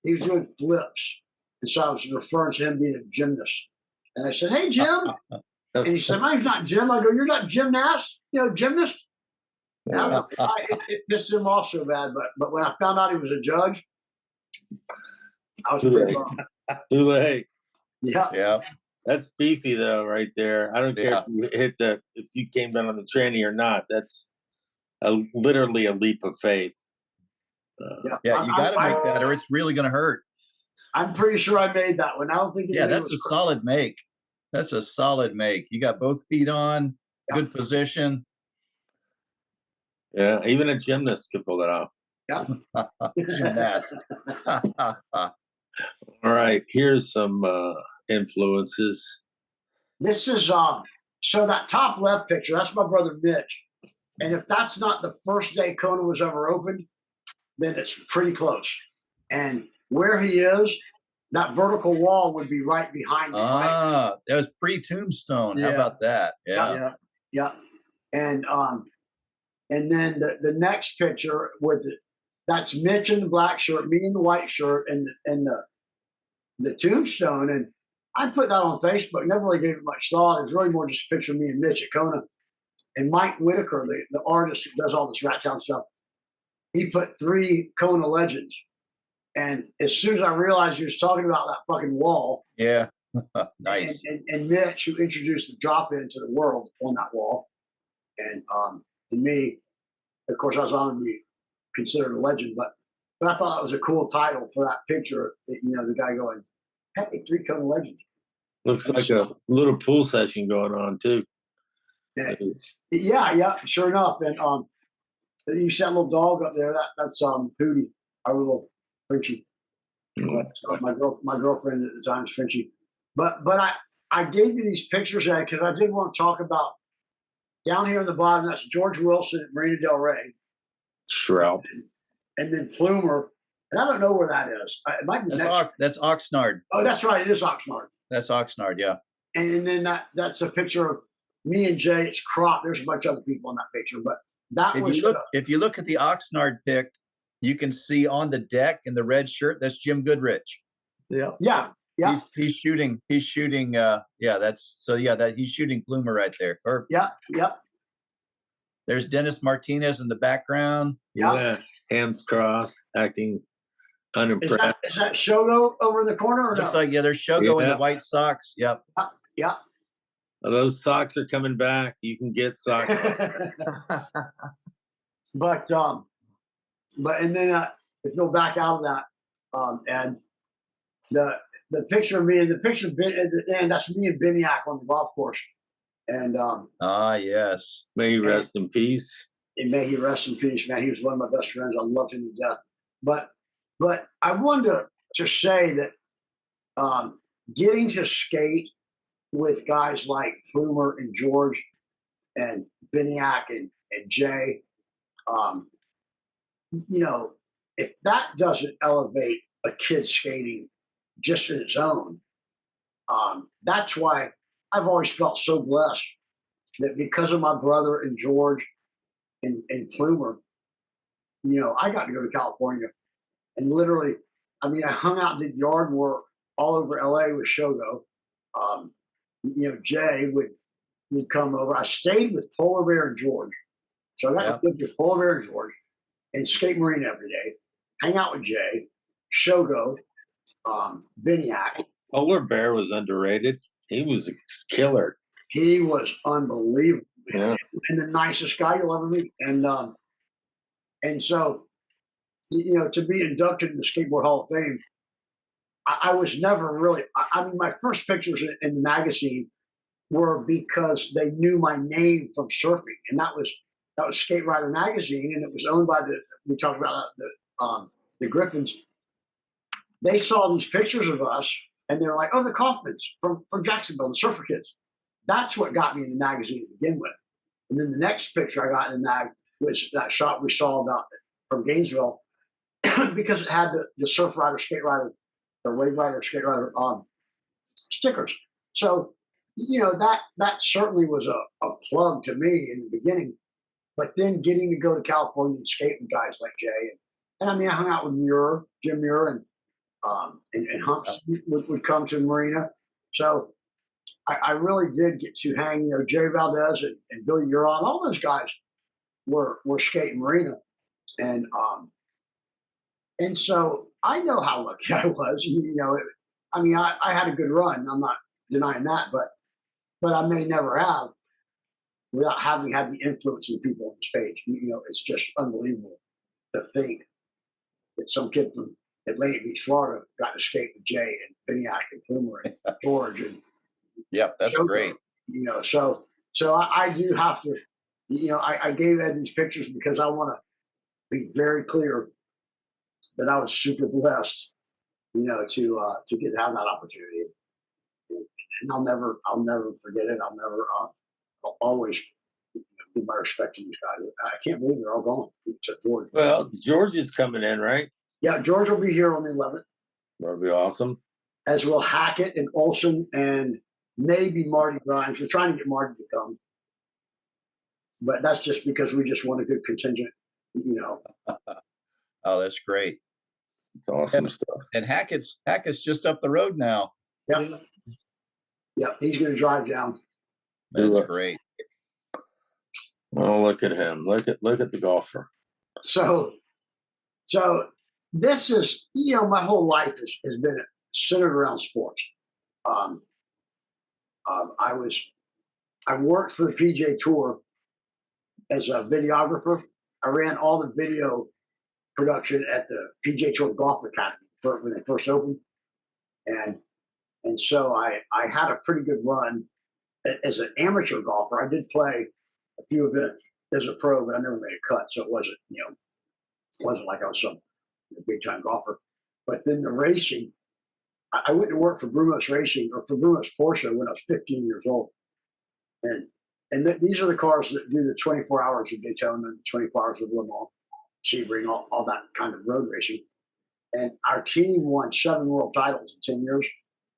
He was doing flips. And so I was referring to him being a gymnast. And I said, "Hey, Jim." And he said, "My name's not Jim." I go, "You're not gymnast, gymnast?" And it pissed him off so bad. But when I found out he was a judge, I was Too pretty late. bummed. Too late. Yeah. Yeah. That's beefy though, right there. I don't care Yeah. if you came down on the tranny or not. That's literally a leap of faith. Yeah, you got to make that, or it's really going to hurt. I'm pretty sure I made that one. I don't think. Yeah, that's a solid make. That's a solid make. You got both feet on, good position. Yeah, even a gymnast could pull it off. Yeah. Gymnast. All right, here's some influences. This is so that top left picture, that's my brother Mitch. And if that's not the first day Kona was ever opened, then it's pretty close. And where he is, that vertical wall would be right behind him. Right? That was pre-Tombstone. How Yeah. about that? Yeah. Yeah. And then the next picture that's Mitch in the black shirt, me in the white shirt, and the tombstone. And I put that on Facebook, never really gave it much thought. It was really more just a picture of me and Mitch at Kona. And Mike Whitaker, the artist who does all this Rat Town stuff, he put 3 Kona legends. And as soon as I realized he was talking about that fucking wall, Yeah. Nice. and Mitch, who introduced the drop in to the world on that wall, and me, of course, I was honored to be considered a legend, but I thought that was a cool title for that picture. The guy going, "Hey, 3 Kona legends." Looks like a little pool session going on too. Yeah, sure enough. And you see that little dog up there. That's Hootie, our little Frenchie. My girlfriend at the time is Frenchie. But I gave you these pictures because I did want to talk about down here in the bottom. That's George Wilson at Marina Del Rey. Shroud. And then Plumer. And I don't know where that is. It might be That's Oxnard. Oh, that's right. It is Oxnard. That's Oxnard. Yeah. And then that's a picture of me and Jay. It's cropped. There's a bunch of other people in that picture, but if you look at the Oxnard pic, you can see on the deck in the red shirt, that's Jim Goodrich. Yeah. He's shooting. He's shooting. He's shooting Plumer right there. Yeah. There's Dennis Martinez in the background. Yeah. Hands crossed, acting unimpressed. Is that Shogo over in the corner? Or Looks no? like there's Shogo in the white socks. Yep. Yeah. Those socks are coming back. You can get socks. But and then if you'll back out of that, and the picture of me and the picture of Ben at the end, that's me and Biniak on the golf course. And yes. May he rest in peace. And may he rest in peace, man. He was one of my best friends. I loved him to death. But I wanted to say that getting to skate with guys like Plumer and George and Biniak and Jay, if that doesn't elevate a kid skating just in its own, that's why I've always felt so blessed that because of my brother and George and Plumer, I got to go to California. And literally, I hung out and did yard work all over LA with Shogo. Jay would come over. I stayed with Polar Bear and George. So I got to live with Polar Bear and George and skate marine every day, hang out with Jay, Shogo, Biniak. Polar Bear was underrated. He was a killer. He was unbelievable. Yeah. And the nicest guy you'll ever meet. And so, to be inducted in the Skateboard Hall of Fame, I was never really, my first pictures in the magazine were because they knew my name from surfing. And that was Skate Rider magazine, and it was owned by we talked about the Griffins. They saw these pictures of us, and they were like, "Oh, the Kaufmanns from Jacksonville, the Surfer Kids." That's what got me in the magazine to begin with. And then the next picture I got in the mag was that shot we saw from Gainesville, because it had the Surf Rider, Skate Rider, or Wave Rider, Skate Rider stickers. So, that certainly was a plug to me in the beginning. But then getting to go to California and skate with guys like Jay, and I hung out with Jim Muir, And Humps would come to the marina. So I really did get to hang, Jerry Valdez and Billy Uron, all those guys were skating marina. And so I know how lucky I was. I had a good run. I'm not denying that, but I may never have without having had the influence of people on the stage. It's just unbelievable to think that some kid from Atlantic Beach, Florida, got to skate with Jay and Biniak and Plumer and George and Yep, that's Joko, great. So I do have to, I gave Ed these pictures because I want to be very clear that I was super blessed, to get to have that opportunity, and I'll never forget it. I'll always give my respect to these guys. I can't believe they're all gone except George. Well, George is coming in, right? Yeah, George will be here on the 11th, That'll be awesome. as will Hackett and Olson and maybe Marty Grimes. We're trying to get Marty to come, but that's just because we just want a good contingent, Oh, that's great. It's awesome stuff. And Hackett's just up the road now. Yep. Yeah, he's going to drive down. That's great. Oh, look at him! Look at the golfer. So this is, my whole life has been centered around sports. I worked for the PGA Tour as a videographer. I ran all the video production at the PGA Tour Golf Academy when they first opened, and so I had a pretty good run as an amateur golfer. I did play a few events as a pro, but I never made a cut, so it wasn't like I was some big time golfer. But then the racing, I went to work for Brumos Racing or for Brumos Porsche when I was 15 years old, and these are the cars that do the 24 hours of Daytona and 24 hours of Le Mans, Sebring, all that kind of road racing. And our team won 7 world titles in 10 years.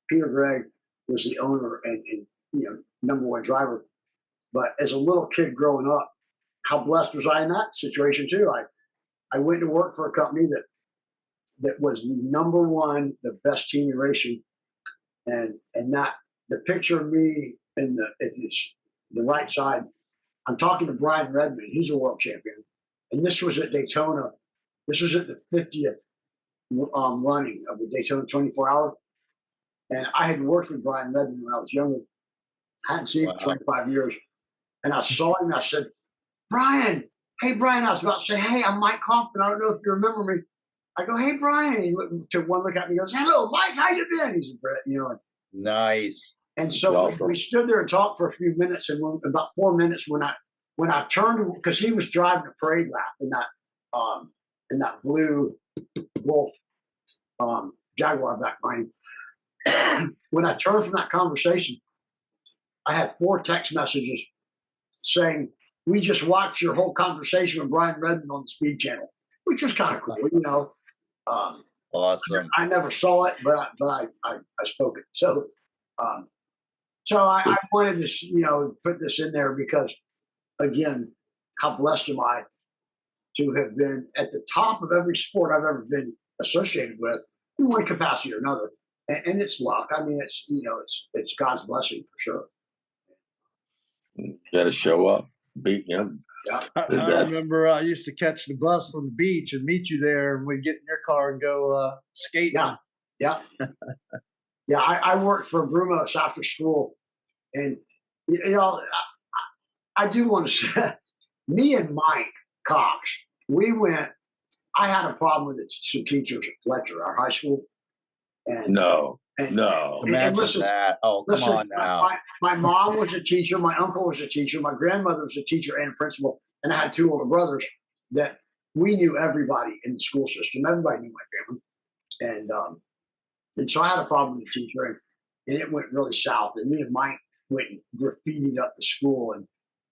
Peter Gregg was the owner and number one driver. But as a little kid growing up, how blessed was I in that situation too? I went to work for a company that was the number one, the best team in racing, and that the picture of me it's the right side. I'm talking to Brian Redmond. He's a world champion, and this was at Daytona. This was at the 50th running of the Daytona 24 hour, and I had worked with Brian Redmond when I was younger. I hadn't seen him for 25 years. And I saw him and I said, Brian, hey, Brian. I was about to say, hey, I'm Mike Kaufmann. I don't know if you remember me. I go, hey, Brian. He took one look at me and goes, hello, Mike, how you been? He's a Brett, Nice. And so awesome. we stood there and talked for a few minutes. And about 4 minutes when I turned, because he was driving a parade lap in that blue Wolf Jaguar back behind him. When I turned from that conversation, I had 4 text messages saying, we just watched your whole conversation with Brian Redmond on the Speed Channel, which was kind of cool, Awesome. I never saw it, but I spoke it. So I wanted to, put this in there because, again, how blessed am I to have been at the top of every sport I've ever been associated with in one capacity or another. And it's luck. I mean, it's God's blessing for sure. You got to show up. Beat him. Yeah. I remember I used to catch the bus from the beach and meet you there, and we'd get in your car and go skating. Yeah. Yeah. I worked for Brumos after school, and I do want to say, me and Mike Cox, I had a problem with some teachers at Fletcher, our high school. And No. Imagine listen, that. Oh, come on now. My mom was a teacher. My uncle was a teacher. My grandmother was a teacher and a principal. And I had 2 older brothers that we knew everybody in the school system. Everybody knew my family. And so I had a problem with the teacher, and it went really south. And me and Mike went and graffitied up the school,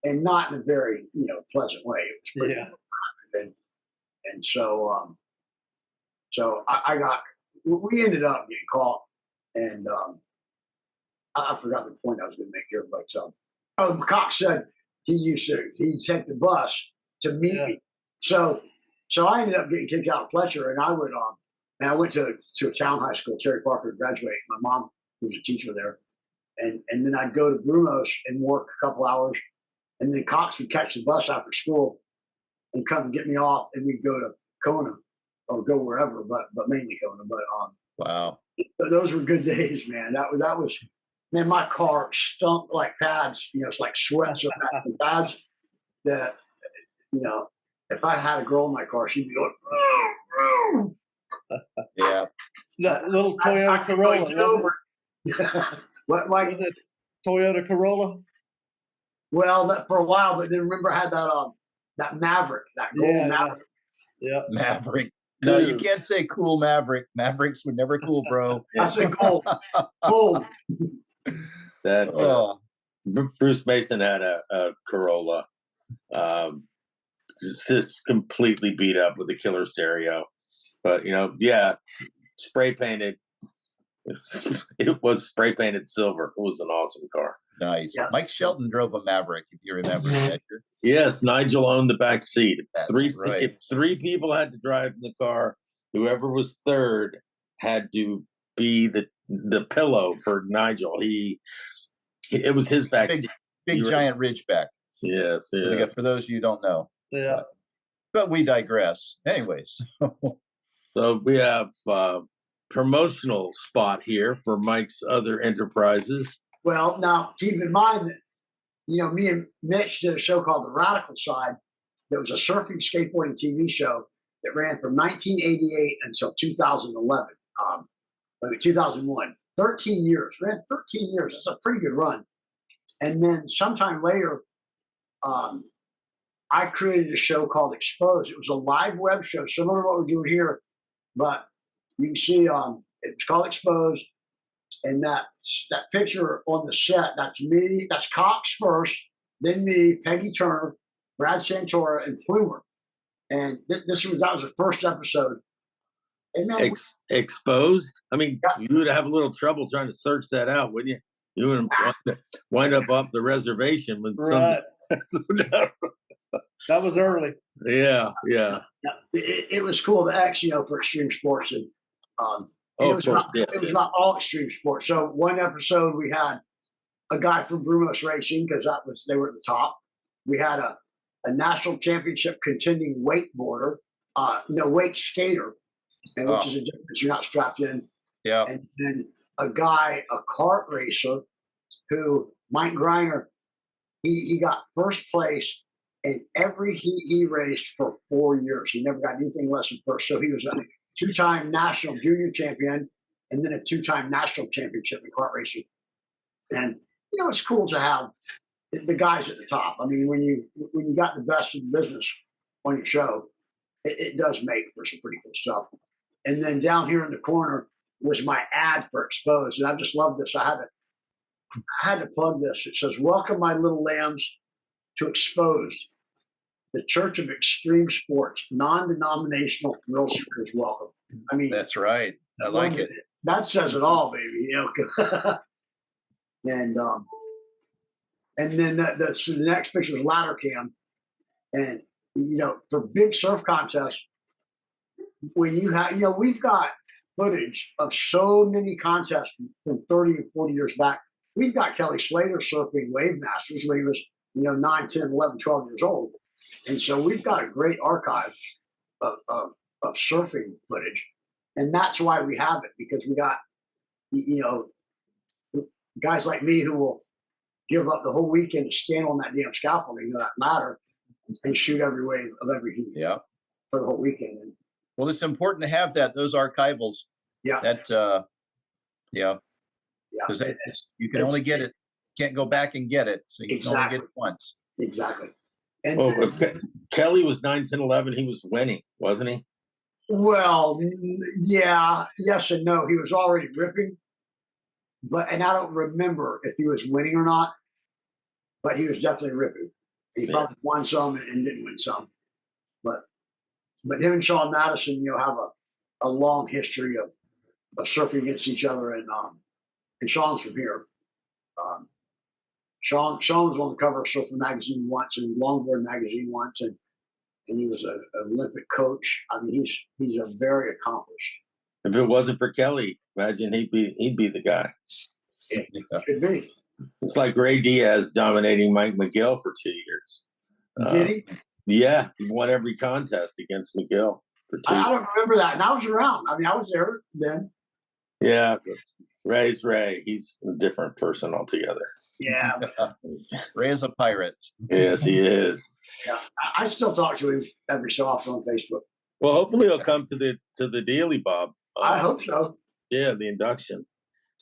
and not in a very pleasant way. It was pretty and so we ended up getting caught. And I forgot the point I was going to make here, but Cox said he'd take the bus to meet me. So I ended up getting kicked out of Fletcher, and I would And I went to a town high school, Terry Parker, to graduate. My mom was a teacher there. And then I'd go to Brumos and work a couple hours. And then Cox would catch the bus after school and come and get me off, and we'd go to Kona or go wherever, but mainly Kona. But Wow. those were good days, man. That was man. My car stunk like pads. You know, it's like sweats or pads. That if I had a girl in my car, she'd be going. Yeah. That little Toyota Corolla. What, Mike? Was it Toyota Corolla? Well, for a while, but then remember I had that Maverick, that gold Maverick. Yeah. Maverick. No, you can't say cool Maverick. Mavericks were never cool, bro. I said gold. Gold. That's Bruce Mason had a Corolla, just completely beat up with a killer stereo, but spray painted. It was spray painted silver. It was an awesome car. Nice. Yeah. Mike Shelton drove a Maverick, if you remember that. Yes, Nigel owned the back seat. That's right. If three people had to drive in the car, whoever was third had to be the pillow for Nigel. It was his back seat. Big giant Ridgeback. Yes. For those of you who don't know. Yeah. But we digress. Anyways. So we have promotional spot here for Mike's other enterprises. Well, now keep in mind that me and Mitch did a show called The Radical Side. That was a surfing skateboarding TV show that ran from 1988 until 2011. 2001. 13 years. Ran 13 years. That's a pretty good run. And then sometime later, I created a show called Exposed. It was a live web show, similar to what we're doing here, but you can see it's called Exposed. And that picture on the set, that's me, that's Cox first, then me, Peggy Turner, Brad Santora, and Plumer. And that was the first episode. And man, Exposed? I mean, you would have a little trouble trying to search that out, wouldn't you? You would wind up off the reservation with Right. That was early. Yeah. It was cool to act, for extreme sports. And it was not all extreme sports. So one episode we had a guy from Brumos Racing, because they were at the top. We had a national championship contending wakeboarder, wake skater, which is a difference. You're not strapped in. Yeah. And then a guy, a kart racer, who Mike Greiner, he got first place in every heat he raced for 4 years. He never got anything less than first. So he was a 2-time national junior champion, and then a 2-time national championship in kart racing. And it's cool to have the guys at the top. I mean, when you got the best in the business on your show, it does make for some pretty cool stuff. And then down here in the corner was my ad for Exposed, and I just love this. I had to plug this. It says, "Welcome, my little lambs, to Exposed, the Church of Extreme Sports, non-denominational thrill seekers welcome." I mean, that's right. I like it. That says it all, baby. And then the next picture is ladder cam, and for big surf contests, when you have we've got footage of so many contests from 30 and 40 years back. We've got Kelly Slater surfing Wave Masters when he was 9, 10, 11, 12 years old. And so we've got a great archive of surfing footage. And that's why we have it, because we got, guys like me who will give up the whole weekend to stand on that damn scaffolding, that ladder, and shoot every wave of every heat. Yeah. For the whole weekend. And, well, it's important to have those archivals. Yeah. Because you can only get it, can't go back and get it. So you can only get it once. Exactly. And if Kelly was 9, 10, 11, he was winning, wasn't he? Well, yeah, yes and no. He was already ripping, and I don't remember if he was winning or not, but he was definitely ripping. He probably won some and didn't win some. But him and Sean Madison, have a long history of surfing against each other, and Sean's from here. Sean was on the cover of Surfing Magazine once and Longboard Magazine once, and he was an Olympic coach. I mean, he's a very accomplished If it wasn't for Kelly, imagine he'd be the guy. Should be. It's like Ray Diaz dominating Mike McGill for 2 years. Did he? Yeah, he won every contest against McGill for 2 years. I don't remember that. And I was around. I mean, I was there then. Yeah, Ray's Ray. He's a different person altogether. Yeah. Ray is a pirate. Yes, he is. Yeah. I still talk to him every so often on Facebook. Well, hopefully he'll come to the daily, Bob. I hope so. Yeah, the induction.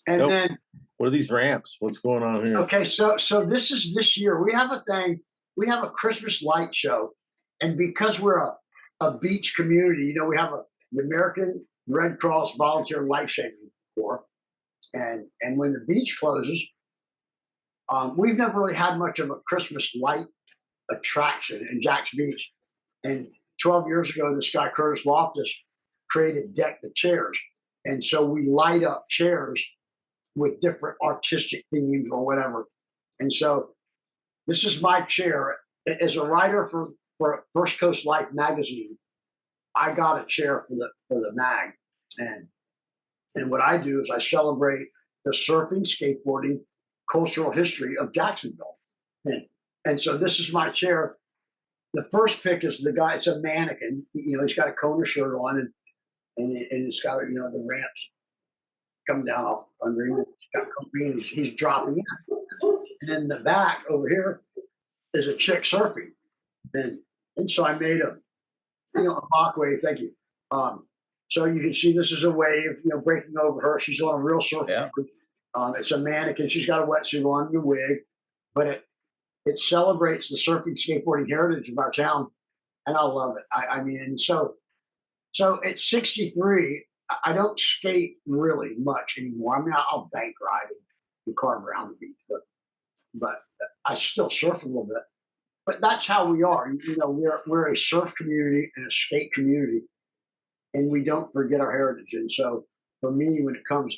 And Nope. then, What are these ramps? What's going on here? okay, so this year we have a thing. We have a Christmas light show, and because we're a beach community, we have the American Red Cross Volunteer Life Saving Corps, and when the beach closes, we've never really had much of a Christmas light attraction in Jack's Beach. And 12 years ago, this guy Curtis Loftus created Deck the Chairs, and so we light up chairs with different artistic themes or whatever. And so this is my chair. As a writer for First Coast Life magazine, I got a chair for the mag. And what I do is I celebrate the surfing, skateboarding, cultural history of Jacksonville. And so this is my chair. The first pick is the guy, it's a mannequin. He's got a Kona shirt on and it's got, the ramps come down off under him. He's dropping in. And in the back over here is a chick surfing. And so I made a mock wave. Thank you. So you can see this is a wave, breaking over her. She's on a real surfboard. Yeah. It's a mannequin. She's got a wetsuit on, the wig, but it celebrates the surfing, skateboarding heritage of our town, and I love it. I mean, so at 63, I don't skate really much anymore. I mean, I'll bank ride and carve around the beach, but I still surf a little bit. But that's how we are. We're a surf community and a skate community, and we don't forget our heritage. And so for me, when it comes,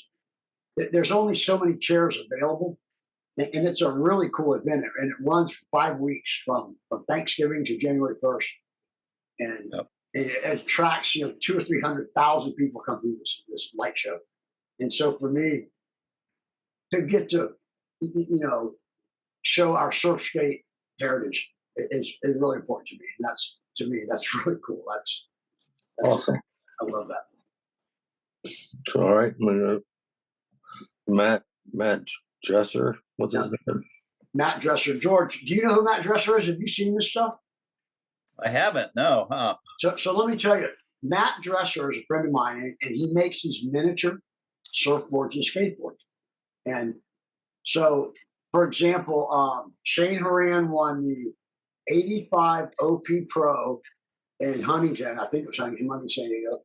there's only so many chairs available, and it's a really cool event, and it runs for 5 weeks from Thanksgiving to January 1st, and it attracts 200,000 or 300,000 people come through this light show. And so for me to get to show our surf skate heritage is really important to me, and that's really cool. That's Awesome. I love that. All right, Matt Dresser. What's his name? Matt Dresser. George, do you know who Matt Dresser is? Have you seen this stuff? I haven't. No. Huh. So let me tell you, Matt Dresser is a friend of mine, and he makes these miniature surfboards and skateboards. And so, for example, Shane Horan won the 85 OP Pro in Huntington. I think it was Huntington, San Diego.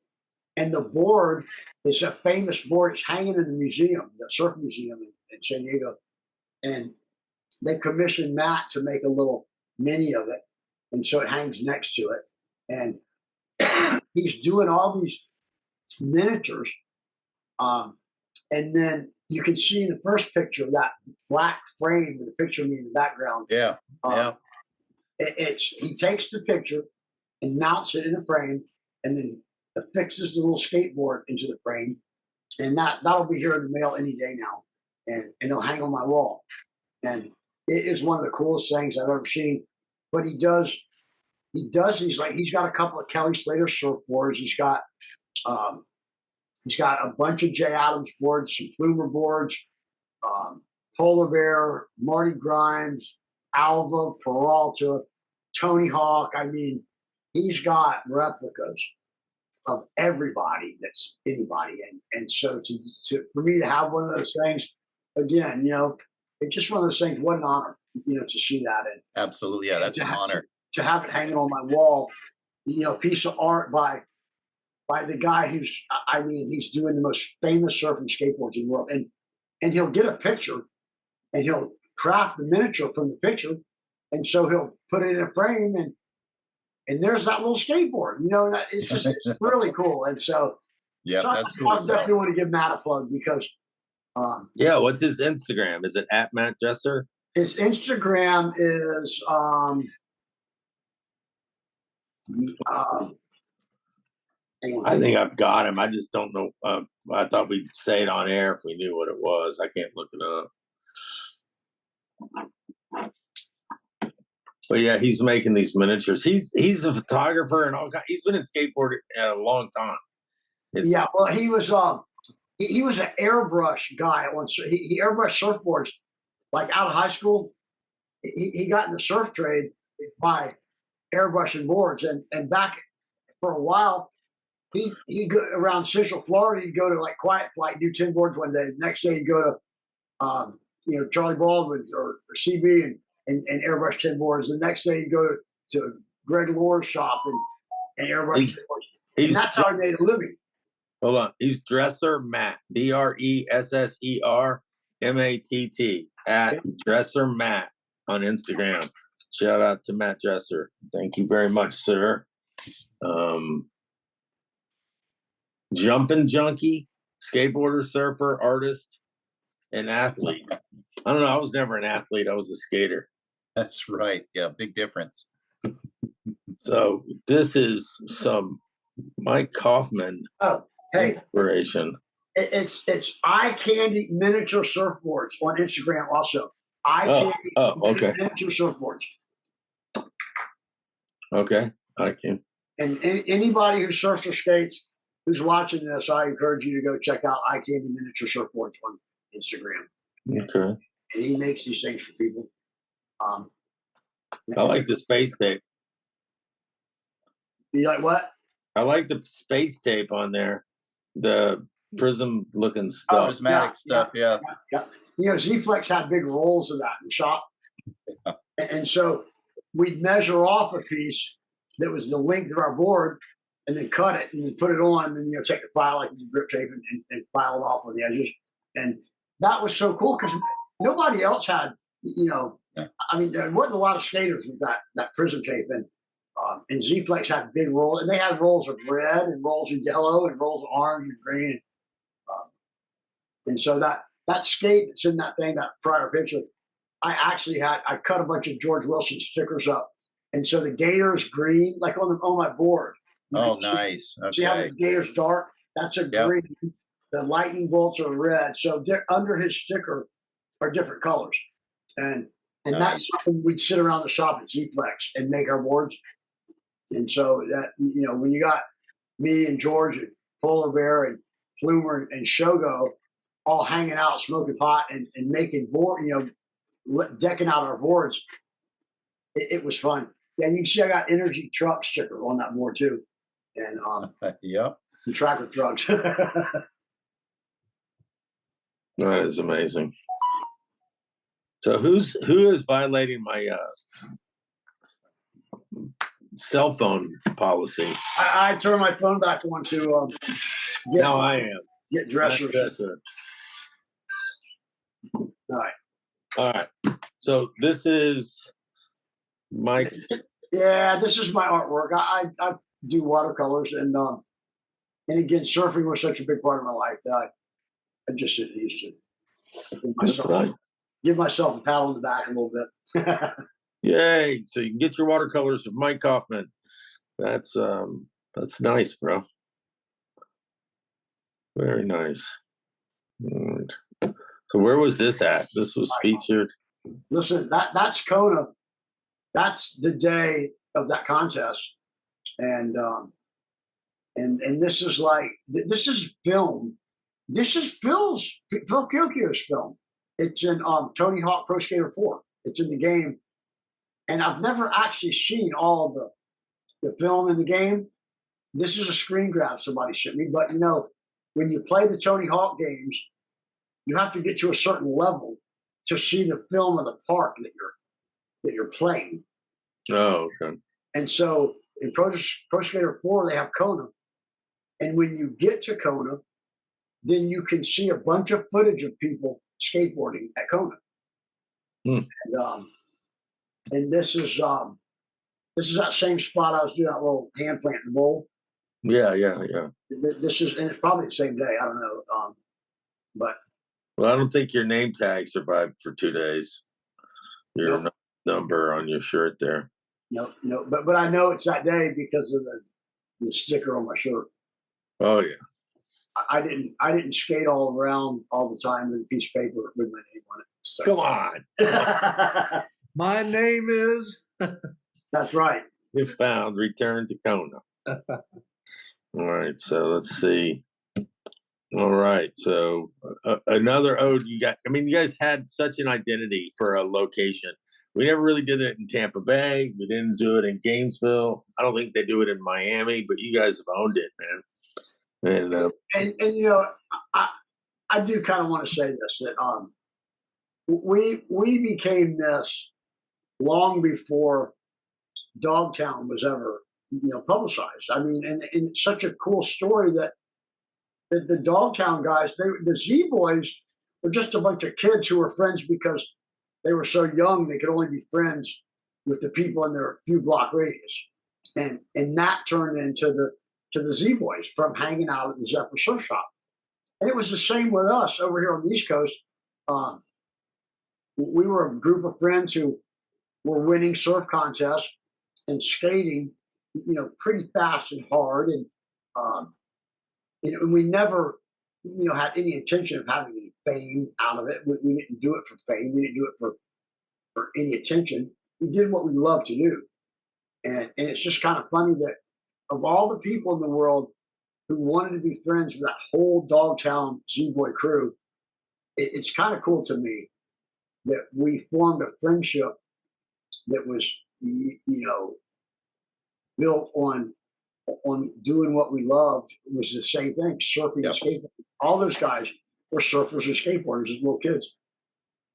And the board is a famous board. It's hanging in the museum, the surf museum in San Diego. And they commissioned Matt to make a little mini of it. And so it hangs next to it. And he's doing all these miniatures. And then you can see the first picture, that black frame with the picture of me in the background. Yeah. He takes the picture and mounts it in a frame, and then affixes the little skateboard into the frame. And that'll be here in the mail any day now. And it'll hang on my wall. And it is one of the coolest things I've ever seen. But he does these, like, he's got a couple of Kelly Slater surfboards. He's got a bunch of Jay Adams boards, some Flumer boards, Polar Bear, Marty Grimes, Alva, Peralta, Tony Hawk. I mean, he's got replicas of everybody that's anybody. And so for me to have one of those things, again, it's just one of those things. What an honor, to see that. And Absolutely. Yeah, that's an honor. To have it hanging on my wall, piece of art by the guy he's doing the most famous surf and skateboards in the world. And he'll get a picture and he'll craft the miniature from the picture. And so he'll put it in a frame and there's that little skateboard, it's really cool. And so, that's cool. I definitely want to give Matt a plug because, what's his Instagram? Is it at Matt Dresser? His Instagram is, I think I've got him. I just don't know. I thought we'd say it on air if we knew what it was. I can't look it up. But yeah, he's making these miniatures. He's a photographer and all kinds. He's been in skateboarding a long time. Yeah, well, he was an airbrush guy at once. He airbrushed surfboards like out of high school. He got in the surf trade by airbrushing boards, and back for a while, he'd go around Central Florida. He'd go to like Quiet Flight, do 10 boards one day. The next day, he'd go to Charlie Baldwin or CB and airbrush 10 boards. The next day, he'd go to Greg Lore's shop and airbrush 10 boards. And that's how he made a living. Hold on. He's Dresser Matt. DresserMatt at Dresser Matt on Instagram. Shout out to Matt Dresser. Thank you very much, sir. Jumping junkie, skateboarder, surfer, artist, and athlete. I don't know. I was never an athlete. I was a skater. That's right. Yeah, big difference. So this is some Mike Kaufmann inspiration. It's eye candy miniature surfboards on Instagram also. Eye candy miniature surfboards. Okay, I can. And anybody who surfs or skates who's watching this, I encourage you to go check out Eye Candy Miniature Surfboards on Instagram. Okay. And he makes these things for people. I like the space tape. You like what? I like the space tape on there. The prism looking stuff. Prismatic stuff, yeah. You know, Z-Flex had big rolls of that in the shop. Yeah. And so we'd measure off a piece that was the length of our board and then cut it and then put it on and, take the file like the grip tape and file it off on the edges. And that was so cool because nobody else had, I mean, there wasn't a lot of skaters with that prism tape. And Z-Flex had big rolls, and they had rolls of red and rolls of yellow and rolls of orange and green. And so that skate that's in that thing, that prior picture, I cut a bunch of George Wilson stickers up. And so the Gator's green, like on my board. Oh, nice. Okay. See how the Gator's dark? That's a green. The lightning bolts are red. So under his sticker are different colors. And that's something we'd sit around the shop at Z-Flex and make our boards. And so that, when you got me and George and Polar Bear and Plumer and Shogo all hanging out, smoking pot and making board, decking out our boards, it was fun. Yeah, you can see I got Energy Truck sticker on that board too. And the tracker trucks. That is amazing. So who is violating my cell phone policy? I turn my phone back on to now I am. Get dressers. All right. So this is Mike's. Yeah, this is my artwork. I do watercolors and again, surfing was such a big part of my life that I just used to give myself a pat on the back a little bit. Yay! So you can get your watercolors from Mike Kaufmann. That's nice, bro. Very nice. So where was this at? This was featured. Listen, that's Kona. That's the day of that contest, and this is film. This is Phil Kilkeo's film. It's in Tony Hawk Pro Skater 4. It's in the game, and I've never actually seen all of the film in the game. This is a screen grab somebody sent me, but when you play the Tony Hawk games, you have to get to a certain level to see the film of the park that you're playing. Oh, okay. And so in Pro Skater 4, they have Kona. And when you get to Kona, then you can see a bunch of footage of people skateboarding at Kona. And this is that same spot I was doing that little hand plant in the bowl. Yeah. This is, and it's probably the same day. I don't know. But well, I don't think your name tag survived for 2 days. Your number on your shirt there. No. But I know it's that day because of the sticker on my shirt. Oh yeah. I didn't skate all around all the time with a piece of paper with my name on it. So. Come on. My name is. That's right. If found, return to Kona. All right, so let's see. All right, so another ode you got. I mean, you guys had such an identity for a location. We never really did it in Tampa Bay. We didn't do it in Gainesville. I don't think they do it in Miami, but you guys have owned it, man. And you know, I do kind of want to say this that we became this long before Dogtown was ever publicized. I mean, and it's such a cool story that the Dogtown guys, the Z Boys, were just a bunch of kids who were friends because they were so young they could only be friends with the people in their few block radius, and that turned into the Z Boys from hanging out at the Zephyr Surf Shop. And it was the same with us over here on the East Coast. We were a group of friends who were winning surf contests and skating, pretty fast and hard, and we never, had any intention of having any fame out of it. We didn't do it for fame. We didn't do it for any attention. We did what we loved to do, and it's just kind of funny that of all the people in the world who wanted to be friends with that whole Dogtown Z-Boy crew, it's kind of cool to me that we formed a friendship that was, built on doing what we loved. It was the same thing, surfing and skateboarding. All those guys were surfers and skateboarders as little kids.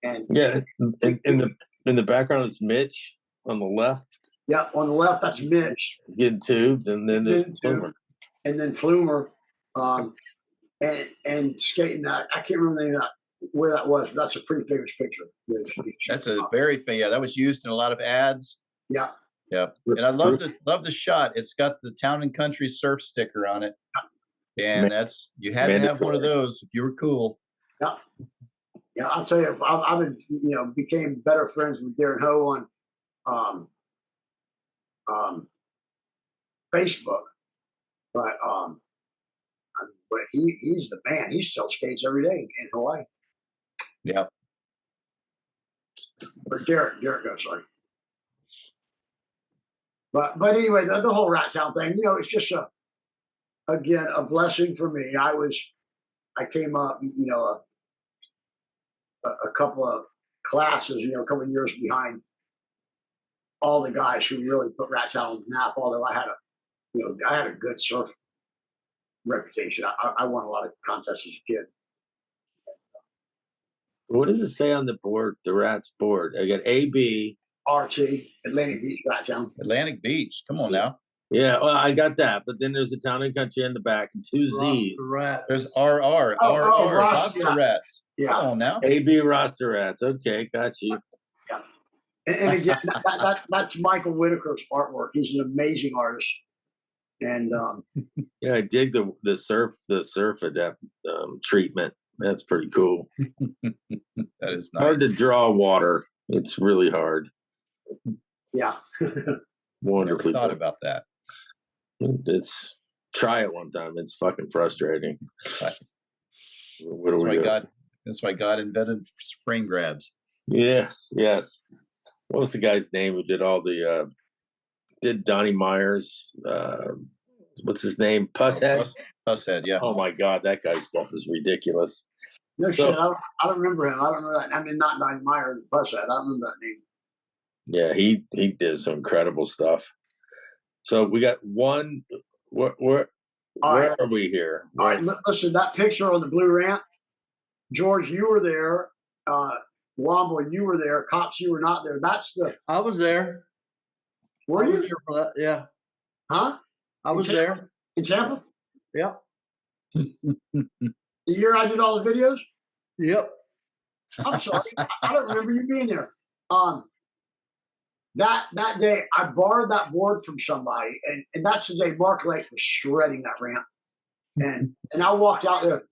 And yeah, in the background is Mitch on the left. Yeah, on the left that's Mitch. Getting tubed, and then there's Plumer. And then Plumer, and skating. I can't remember the name of that, where that was, but that's a pretty famous picture. That's a very famous. Yeah, that was used in a lot of ads. Yeah. Yeah, and I love the shot. It's got the Town and Country surf sticker on it, and that's you had to have one of those if you were cool. Yeah, yeah. I'll tell you, I've been became better friends with Darren Ho on Facebook, but he's the man. He still skates every day in Hawaii. Yeah. Or Derek goes, sorry. But anyway, the whole Rat Town thing, it's just again a blessing for me. I came up, a couple of classes, a couple of years behind all the guys who really put Rat Town on the map. Although I had a good surf reputation. I won a lot of contests as a kid. What does it say on the board? The Rats board. I got AB. RT, Atlantic Beach, Rat Town. Atlantic Beach. Come on now. Yeah, well, I got that. But then there's a Town and Country in the back and two Z's. There's RR. Roster Rats. Yeah. Come on now. AB Roster Rats. Okay, got you. Yeah. And again, that's Michael Whitaker's artwork. He's an amazing artist. And yeah, I dig the surf adept treatment. That's pretty cool. That is nice. Hard to draw water. It's really hard. Yeah. Wonderfully Never thought about that. It's try it one time. It's fucking frustrating. That's why God invented spring grabs. Yes. What was the guy's name who did all the did Donnie Myers? What's his name? Pusshead? Pusshead, yeah. Oh my God, that guy's stuff is ridiculous. No shit, I don't remember him. I don't remember that. I mean, not Donnie Myers, Pusshead. I don't remember that name. Yeah, he did some incredible stuff. So we got one. Where are we here? All right, listen. That picture on the blue ramp, George, you were there. Womble, you were there. Cox, you were not there. I was there. Were you? I was there for that, yeah. Huh? I was there. In Tampa? Yeah. The year I did all the videos? Yep. I'm sorry. I don't remember you being there. That day, I borrowed that board from somebody, and that's the day Mark Lake was shredding that ramp. And I walked out there,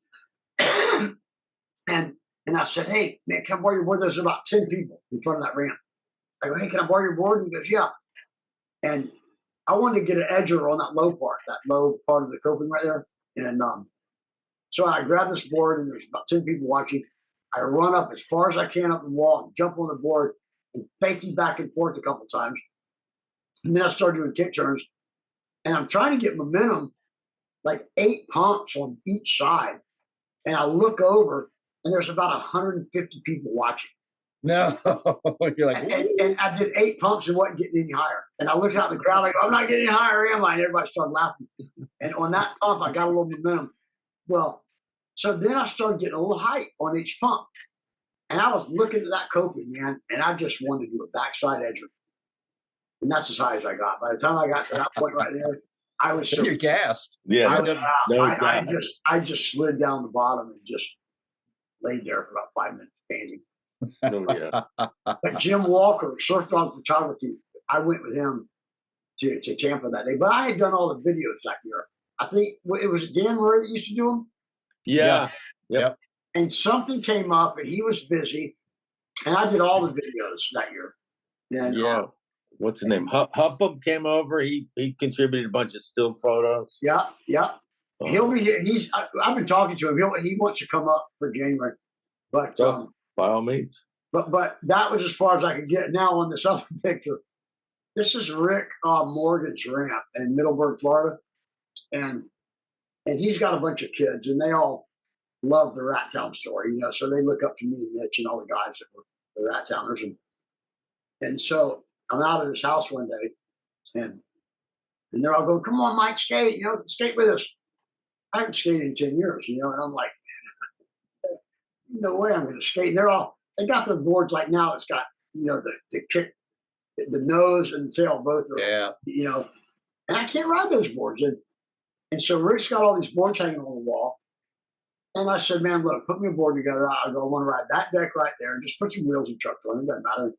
and I said, "Hey, man, can I borrow your board?" There's about 10 people in front of that ramp. I go, "Hey, can I borrow your board?" And he goes, "Yeah." And I wanted to get an edger on that low part of the coping right there. And so I grab this board, and there's about 10 people watching. I run up as far as I can up the wall, and jump on the board, and fakie back and forth a couple times. And then I start doing kick turns, and I'm trying to get momentum, like 8 pumps on each side. And I look over, and there's about 150 people watching. No, you're like, And I did 8 pumps and wasn't getting any higher. And I looked out in the crowd, like, I'm not getting any higher, am I? And everybody started laughing. And on that pump, I got a little momentum. Well, so then I started getting a little height on each pump. And I was looking at that coping, man, and I just wanted to do a backside edger. And that's as high as I got. By the time I got to that point right there, I was so you're gassed. Yeah, I just slid down the bottom and just laid there for about 5 minutes painting. oh, yeah. But Jim Walker, Surf Dog Photography, I went with him to Tampa that day. But I had done all the videos that year. I think it was Dan Murray that used to do them. Yeah. Yep. And something came up, and he was busy, and I did all the videos that year. And, Yeah. What's his name? Huffam came over. He contributed a bunch of still photos. Yeah. He'll be here. I've been talking to him. He wants to come up for January, but By all means. but that was as far as I could get. Now on this other picture, this is Rick Morgan's ramp in Middleburg, Florida, and he's got a bunch of kids, and they all love the Rat Town story, So they look up to me and Mitch and all the guys that were the Rat Towners, and so I'm out at his house one day, and they're all going, "Come on, Mike, skate! Skate with us." I haven't skated in 10 years, and I'm like, no way I'm going to skate. And they got the boards like now. It's got the kick, the nose and the tail both are and I can't ride those boards. And so Rick's got all these boards hanging on the wall. And I said, "Man, look, put me a board together. I want to ride that deck right there, and just put some wheels and trucks on it. It doesn't matter."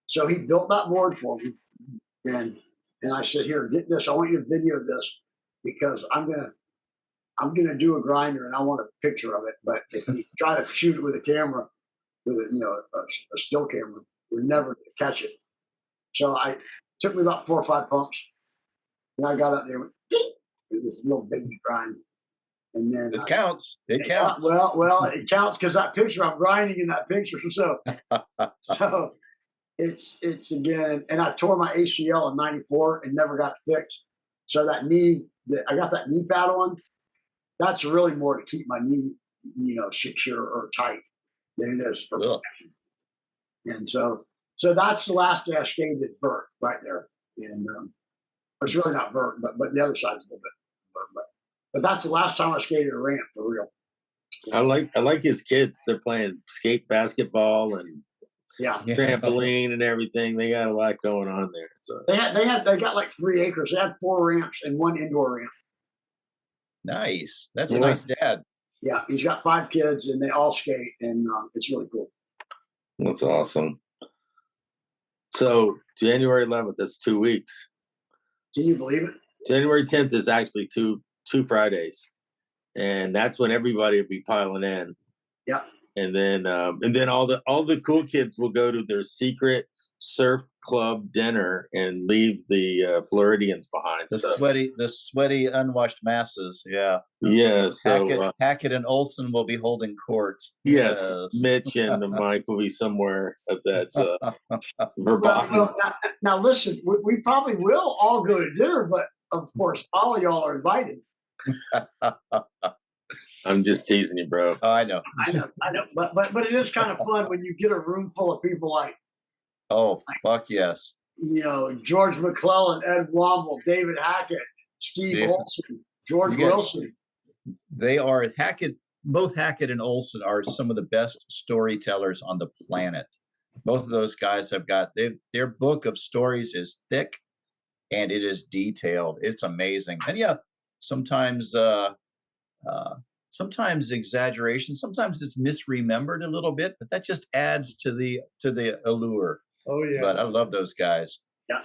So he built that board for me. And I said, "Here, get this. I want you to video this because I'm gonna do a grinder, and I want a picture of it. But if you try to shoot it with a camera, with a still camera, we're never gonna catch it." So it took me about 4 or 5 pumps, and I got up there with this little baby grind, and then It counts. It counts. Well, it counts because that picture, I'm grinding in that picture. So it's again, and I tore my ACL in '94 and never got fixed. So that knee, I got that knee pad on. That's really more to keep my knee, secure or tight than it is for protection. And so that's the last day I skated at Vert right there. And it's really not Vert, but the other side's a little bit Vert. But that's the last time I skated a ramp for real. I like his kids. They're playing skate basketball and trampoline and everything. They got a lot going on there. So they got like 3 acres. They had 4 ramps and 1 indoor ramp. Nice. That's a nice dad. Yeah, he's got 5 kids, and they all skate, and it's really cool. That's awesome. So January 11th, that's 2 weeks. Can you believe it? January 10th is actually two Fridays, and that's when everybody will be piling in. Yeah. And then all the cool kids will go to their secret surf club dinner and leave the Floridians behind. The sweaty, unwashed masses. Yeah. Yeah. So Hackett and Olson will be holding court. Yes. Mitch and Mike will be somewhere at that. Well, now listen, we probably will all go to dinner, but of course, all of y'all are invited. I'm just teasing you, bro. Oh, I know. I know. But it is kind of fun when you get a room full of people like. Oh, fuck yes. George McClellan, Ed Womble, David Hackett, Steve Olson, George Wilson. They are both Hackett and Olson are some of the best storytellers on the planet. Both of those guys have got their book of stories is thick and it is detailed. It's amazing. And sometimes exaggeration, sometimes it's misremembered a little bit, but that just adds to the allure. Oh yeah. But I love those guys. Yeah.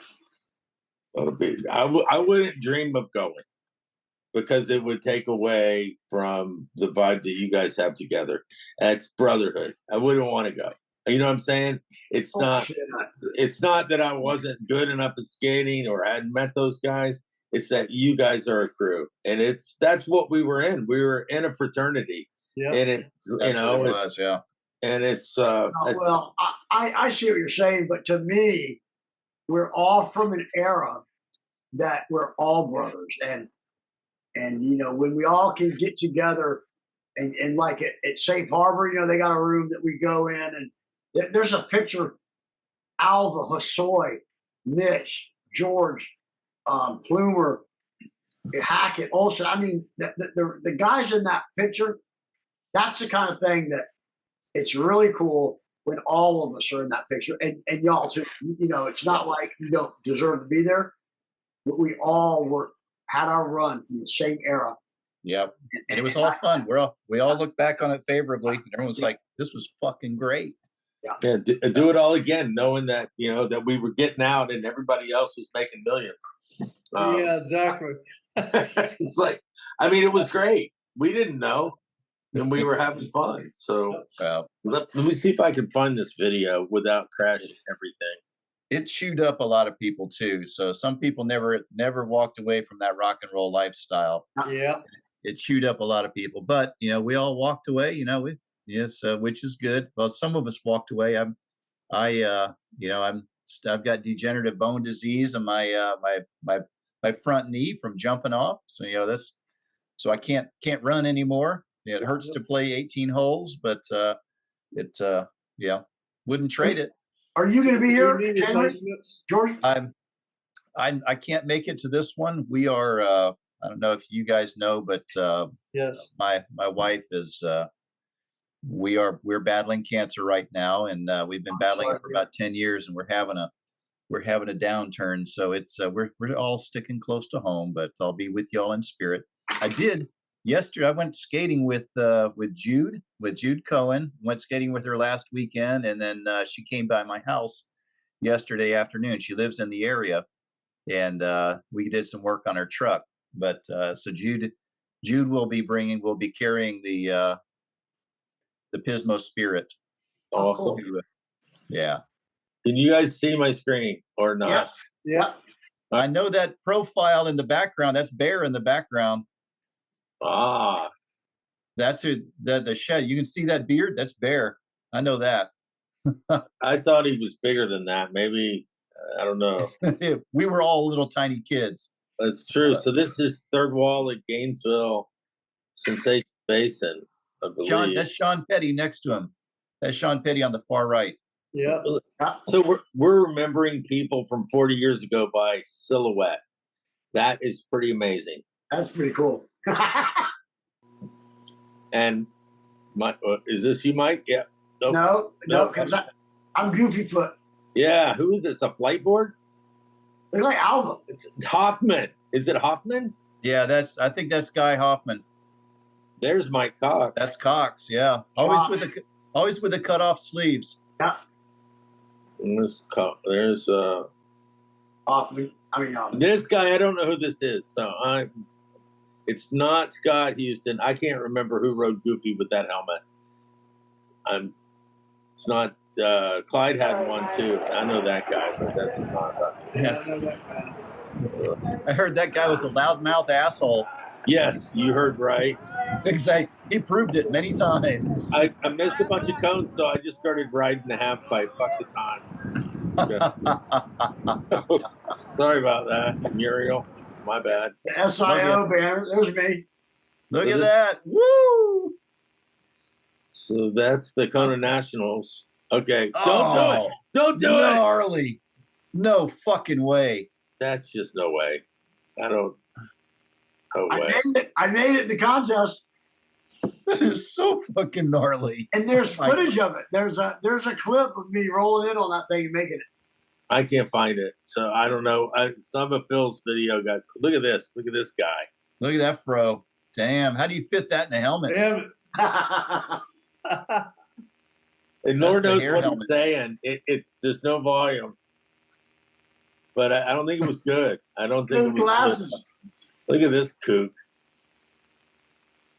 I wouldn't dream of going because it would take away from the vibe that you guys have together. It's brotherhood. I wouldn't want to go. You know what I'm saying? It's not that I wasn't good enough at skating or hadn't met those guys. It's that you guys are a crew, and that's what we were in. We were in a fraternity, Yeah. and it's That's what it was. Yeah. and it's Well, I see what you're saying, but to me, we're all from an era that we're all brothers, and when we all can get together, and like at Safe Harbor, they got a room that we go in, and there's a picture: Alva, Hosoi, Mitch, George, Plumer, Hackett, Olsen. I mean, the guys in that picture. That's the kind of thing that it's really cool when all of us are in that picture, and y'all too. It's not like you don't deserve to be there, but we all had our run from the same era. Yep. And it was all fun. We all look back on it favorably. And everyone's like, "This was fucking great." Yeah, do it all again, knowing that that we were getting out and everybody else was making millions. Yeah, exactly. It's like, I mean, it was great. We didn't know, and we were having fun. So let me see if I can find this video without crashing everything. It chewed up a lot of people too. So some people never walked away from that rock and roll lifestyle. Yeah. It chewed up a lot of people, but we all walked away. With which is good. Well, some of us walked away. I've got degenerative bone disease in my front knee from jumping off. So so I can't run anymore. It hurts to play 18 holes, but wouldn't trade it. Are you going to be here, George? I can't make it to this one. We are. I don't know if you guys know, but yes, my wife is. We're battling cancer right now, and we've been battling it for about 10 years, and we're having a downturn. So it's we're all sticking close to home, but I'll be with y'all in spirit. I did yesterday. I went skating with Jude Cohen. Went skating with her last weekend, and then she came by my house yesterday afternoon. She lives in the area, and we did some work on her truck. But so Jude will be carrying the Pismo Spirit. Awesome. Yeah. Can you guys see my screen or not? Yes. Yeah. I know that profile in the background. That's Bear in the background. Ah. That's the shed. You can see that beard. That's Bear. I know that. I thought he was bigger than that. Maybe, I don't know. We were all little tiny kids. That's true. So this is third wall at Gainesville Sensation Basin, I believe. That's Sean Petty next to him. That's Sean Petty on the far right. Yeah. So we're remembering people from 40 years ago by silhouette. That is pretty amazing. That's pretty cool. And is this you, Mike? Yeah. Nope. No, because I'm Goofy Foot. Yeah. Who is this? A flight board? They're like Alva. It's Hoffman. Is it Hoffman? Yeah, I think that's Guy Hoffman. There's Mike Cox. That's Cox. Yeah, always with the cut off sleeves. Yeah. And there's Hoffman. This guy. I don't know who this is. So it's not Scott Houston. I can't remember who rode Goofy with that helmet. It's not. Clyde had one too. I know that guy, but that's not. Yeah, I know that guy. I heard that guy was a loudmouth asshole. Yes, you heard right. Exactly. He proved it many times. I missed a bunch of cones, so I just started riding the half pipe. Fuck the time. Sorry about that, Muriel. My bad. The SIO banner. There's me. Look at that. Woo! So that's the Kona Nationals. Okay. Don't do it. Don't do it. Gnarly. No fucking way. That's just no way. I don't. No way. I made it in the contest. That is so fucking gnarly. And there's footage of it. There's a clip of me rolling in on that thing and making it. I can't find it, so I don't know. Some of Phil's video got. Look at this. Look at this guy. Look at that fro. Damn. How do you fit that in a helmet? Damn it. And Lord knows what helmet. he's saying. It's there's no volume, but I don't think it was good. I don't think it was glasses. Good. Look at this kook.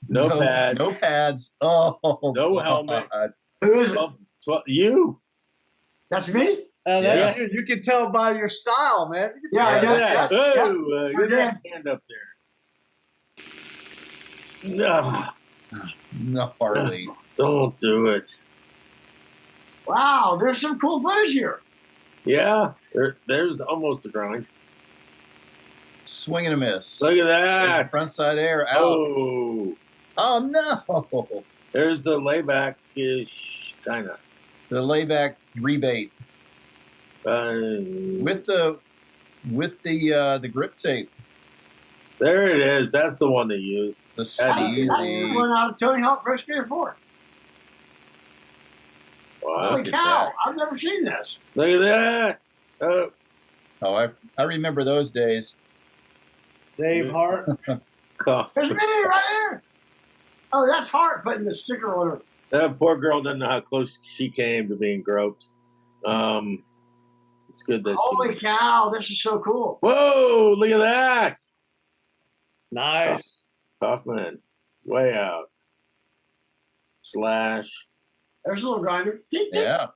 No pad. No pads. Oh, no helmet. Who is it? You. That's me? That's good. You can tell by your style, man. Yeah, Yeah. yeah. Oh, get that hand up there. No, No, Harley. don't do it. Wow, there's some cool footage here. Yeah, there's almost a grind. Swing and a miss. Look at that. Front side air out. Oh, No. there's the layback-ish, kind of. The layback rebate with the grip tape. There it is. That's the one they used. The That's the one out of Tony Hawk Pro Skater 4. Wow, Holy look at cow! that. I've never seen this. Look at that. Oh, Oh, I remember those days. Dave Hart. cough. There's me right here. Oh, that's Hart putting the sticker on her. That poor girl doesn't know how close she came to being groped. It's good that Holy she. cow! This is so cool. Whoa! Look at that. Nice. Kaufmann, way out. Slash. There's a little grinder. Yeah.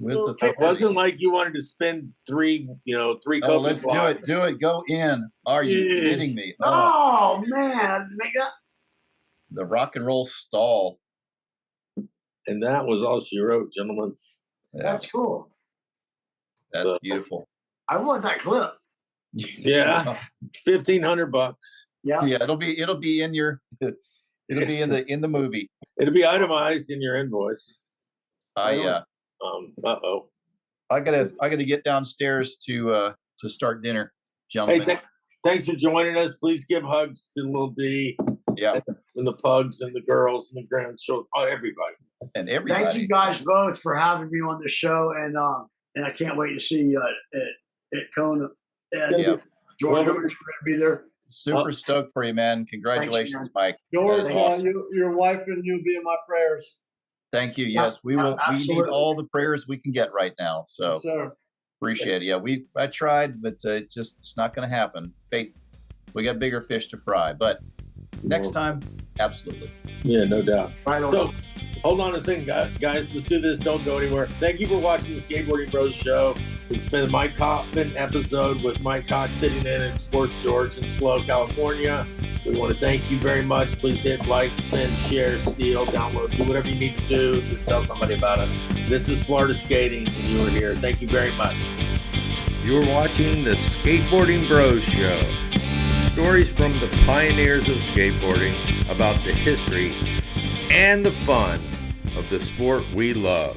With the It wasn't like you wanted to spend three Oh, coping let's blocks. do it. Go in. Are you Yeah. kidding me? Oh, Oh man, make that. the rock and roll stall. And that was all she wrote, gentlemen. Yeah, That's cool. that's beautiful. I want that clip. Yeah. $1,500. Yeah. Yeah, it'll be in your it'll be in the movie. It'll be itemized in your invoice. I gotta get downstairs to start dinner, Hey, gentlemen. thanks for joining us. Please give hugs to little D Yeah, and the pugs and the girls and the grandchildren. Oh, everybody. and Thank everybody. you guys both for having me on the show, and I can't wait to see you at Kona. And Yeah. George, we're going to be there. Super stoked for you, man. Congratulations, Mike. George, That is awesome. your wife and you be in my prayers. Thank you. Yeah, Yes, we will. We need absolutely. all the prayers we can get right now. So Yes, sir. appreciate it. Yeah, I tried, but it's not going to happen. Fate. We got bigger fish to fry, but next time, absolutely. Yeah, no doubt. Right on. So, hold on a second, guys. Let's do this. Don't go anywhere. Thank you for watching the Skateboarding Bros show. It's been a Mike Kaufmann episode with Mike Cox sitting in Sports George in SLO, California. We want to thank you very much. Please hit like, send, share, steal, download, do whatever you need to do. Just tell somebody about us. This is Florida Skating, and you were here. Thank you very much. You're watching the Skateboarding Bros Show. Stories from the pioneers of skateboarding about the history and the fun of the sport we love.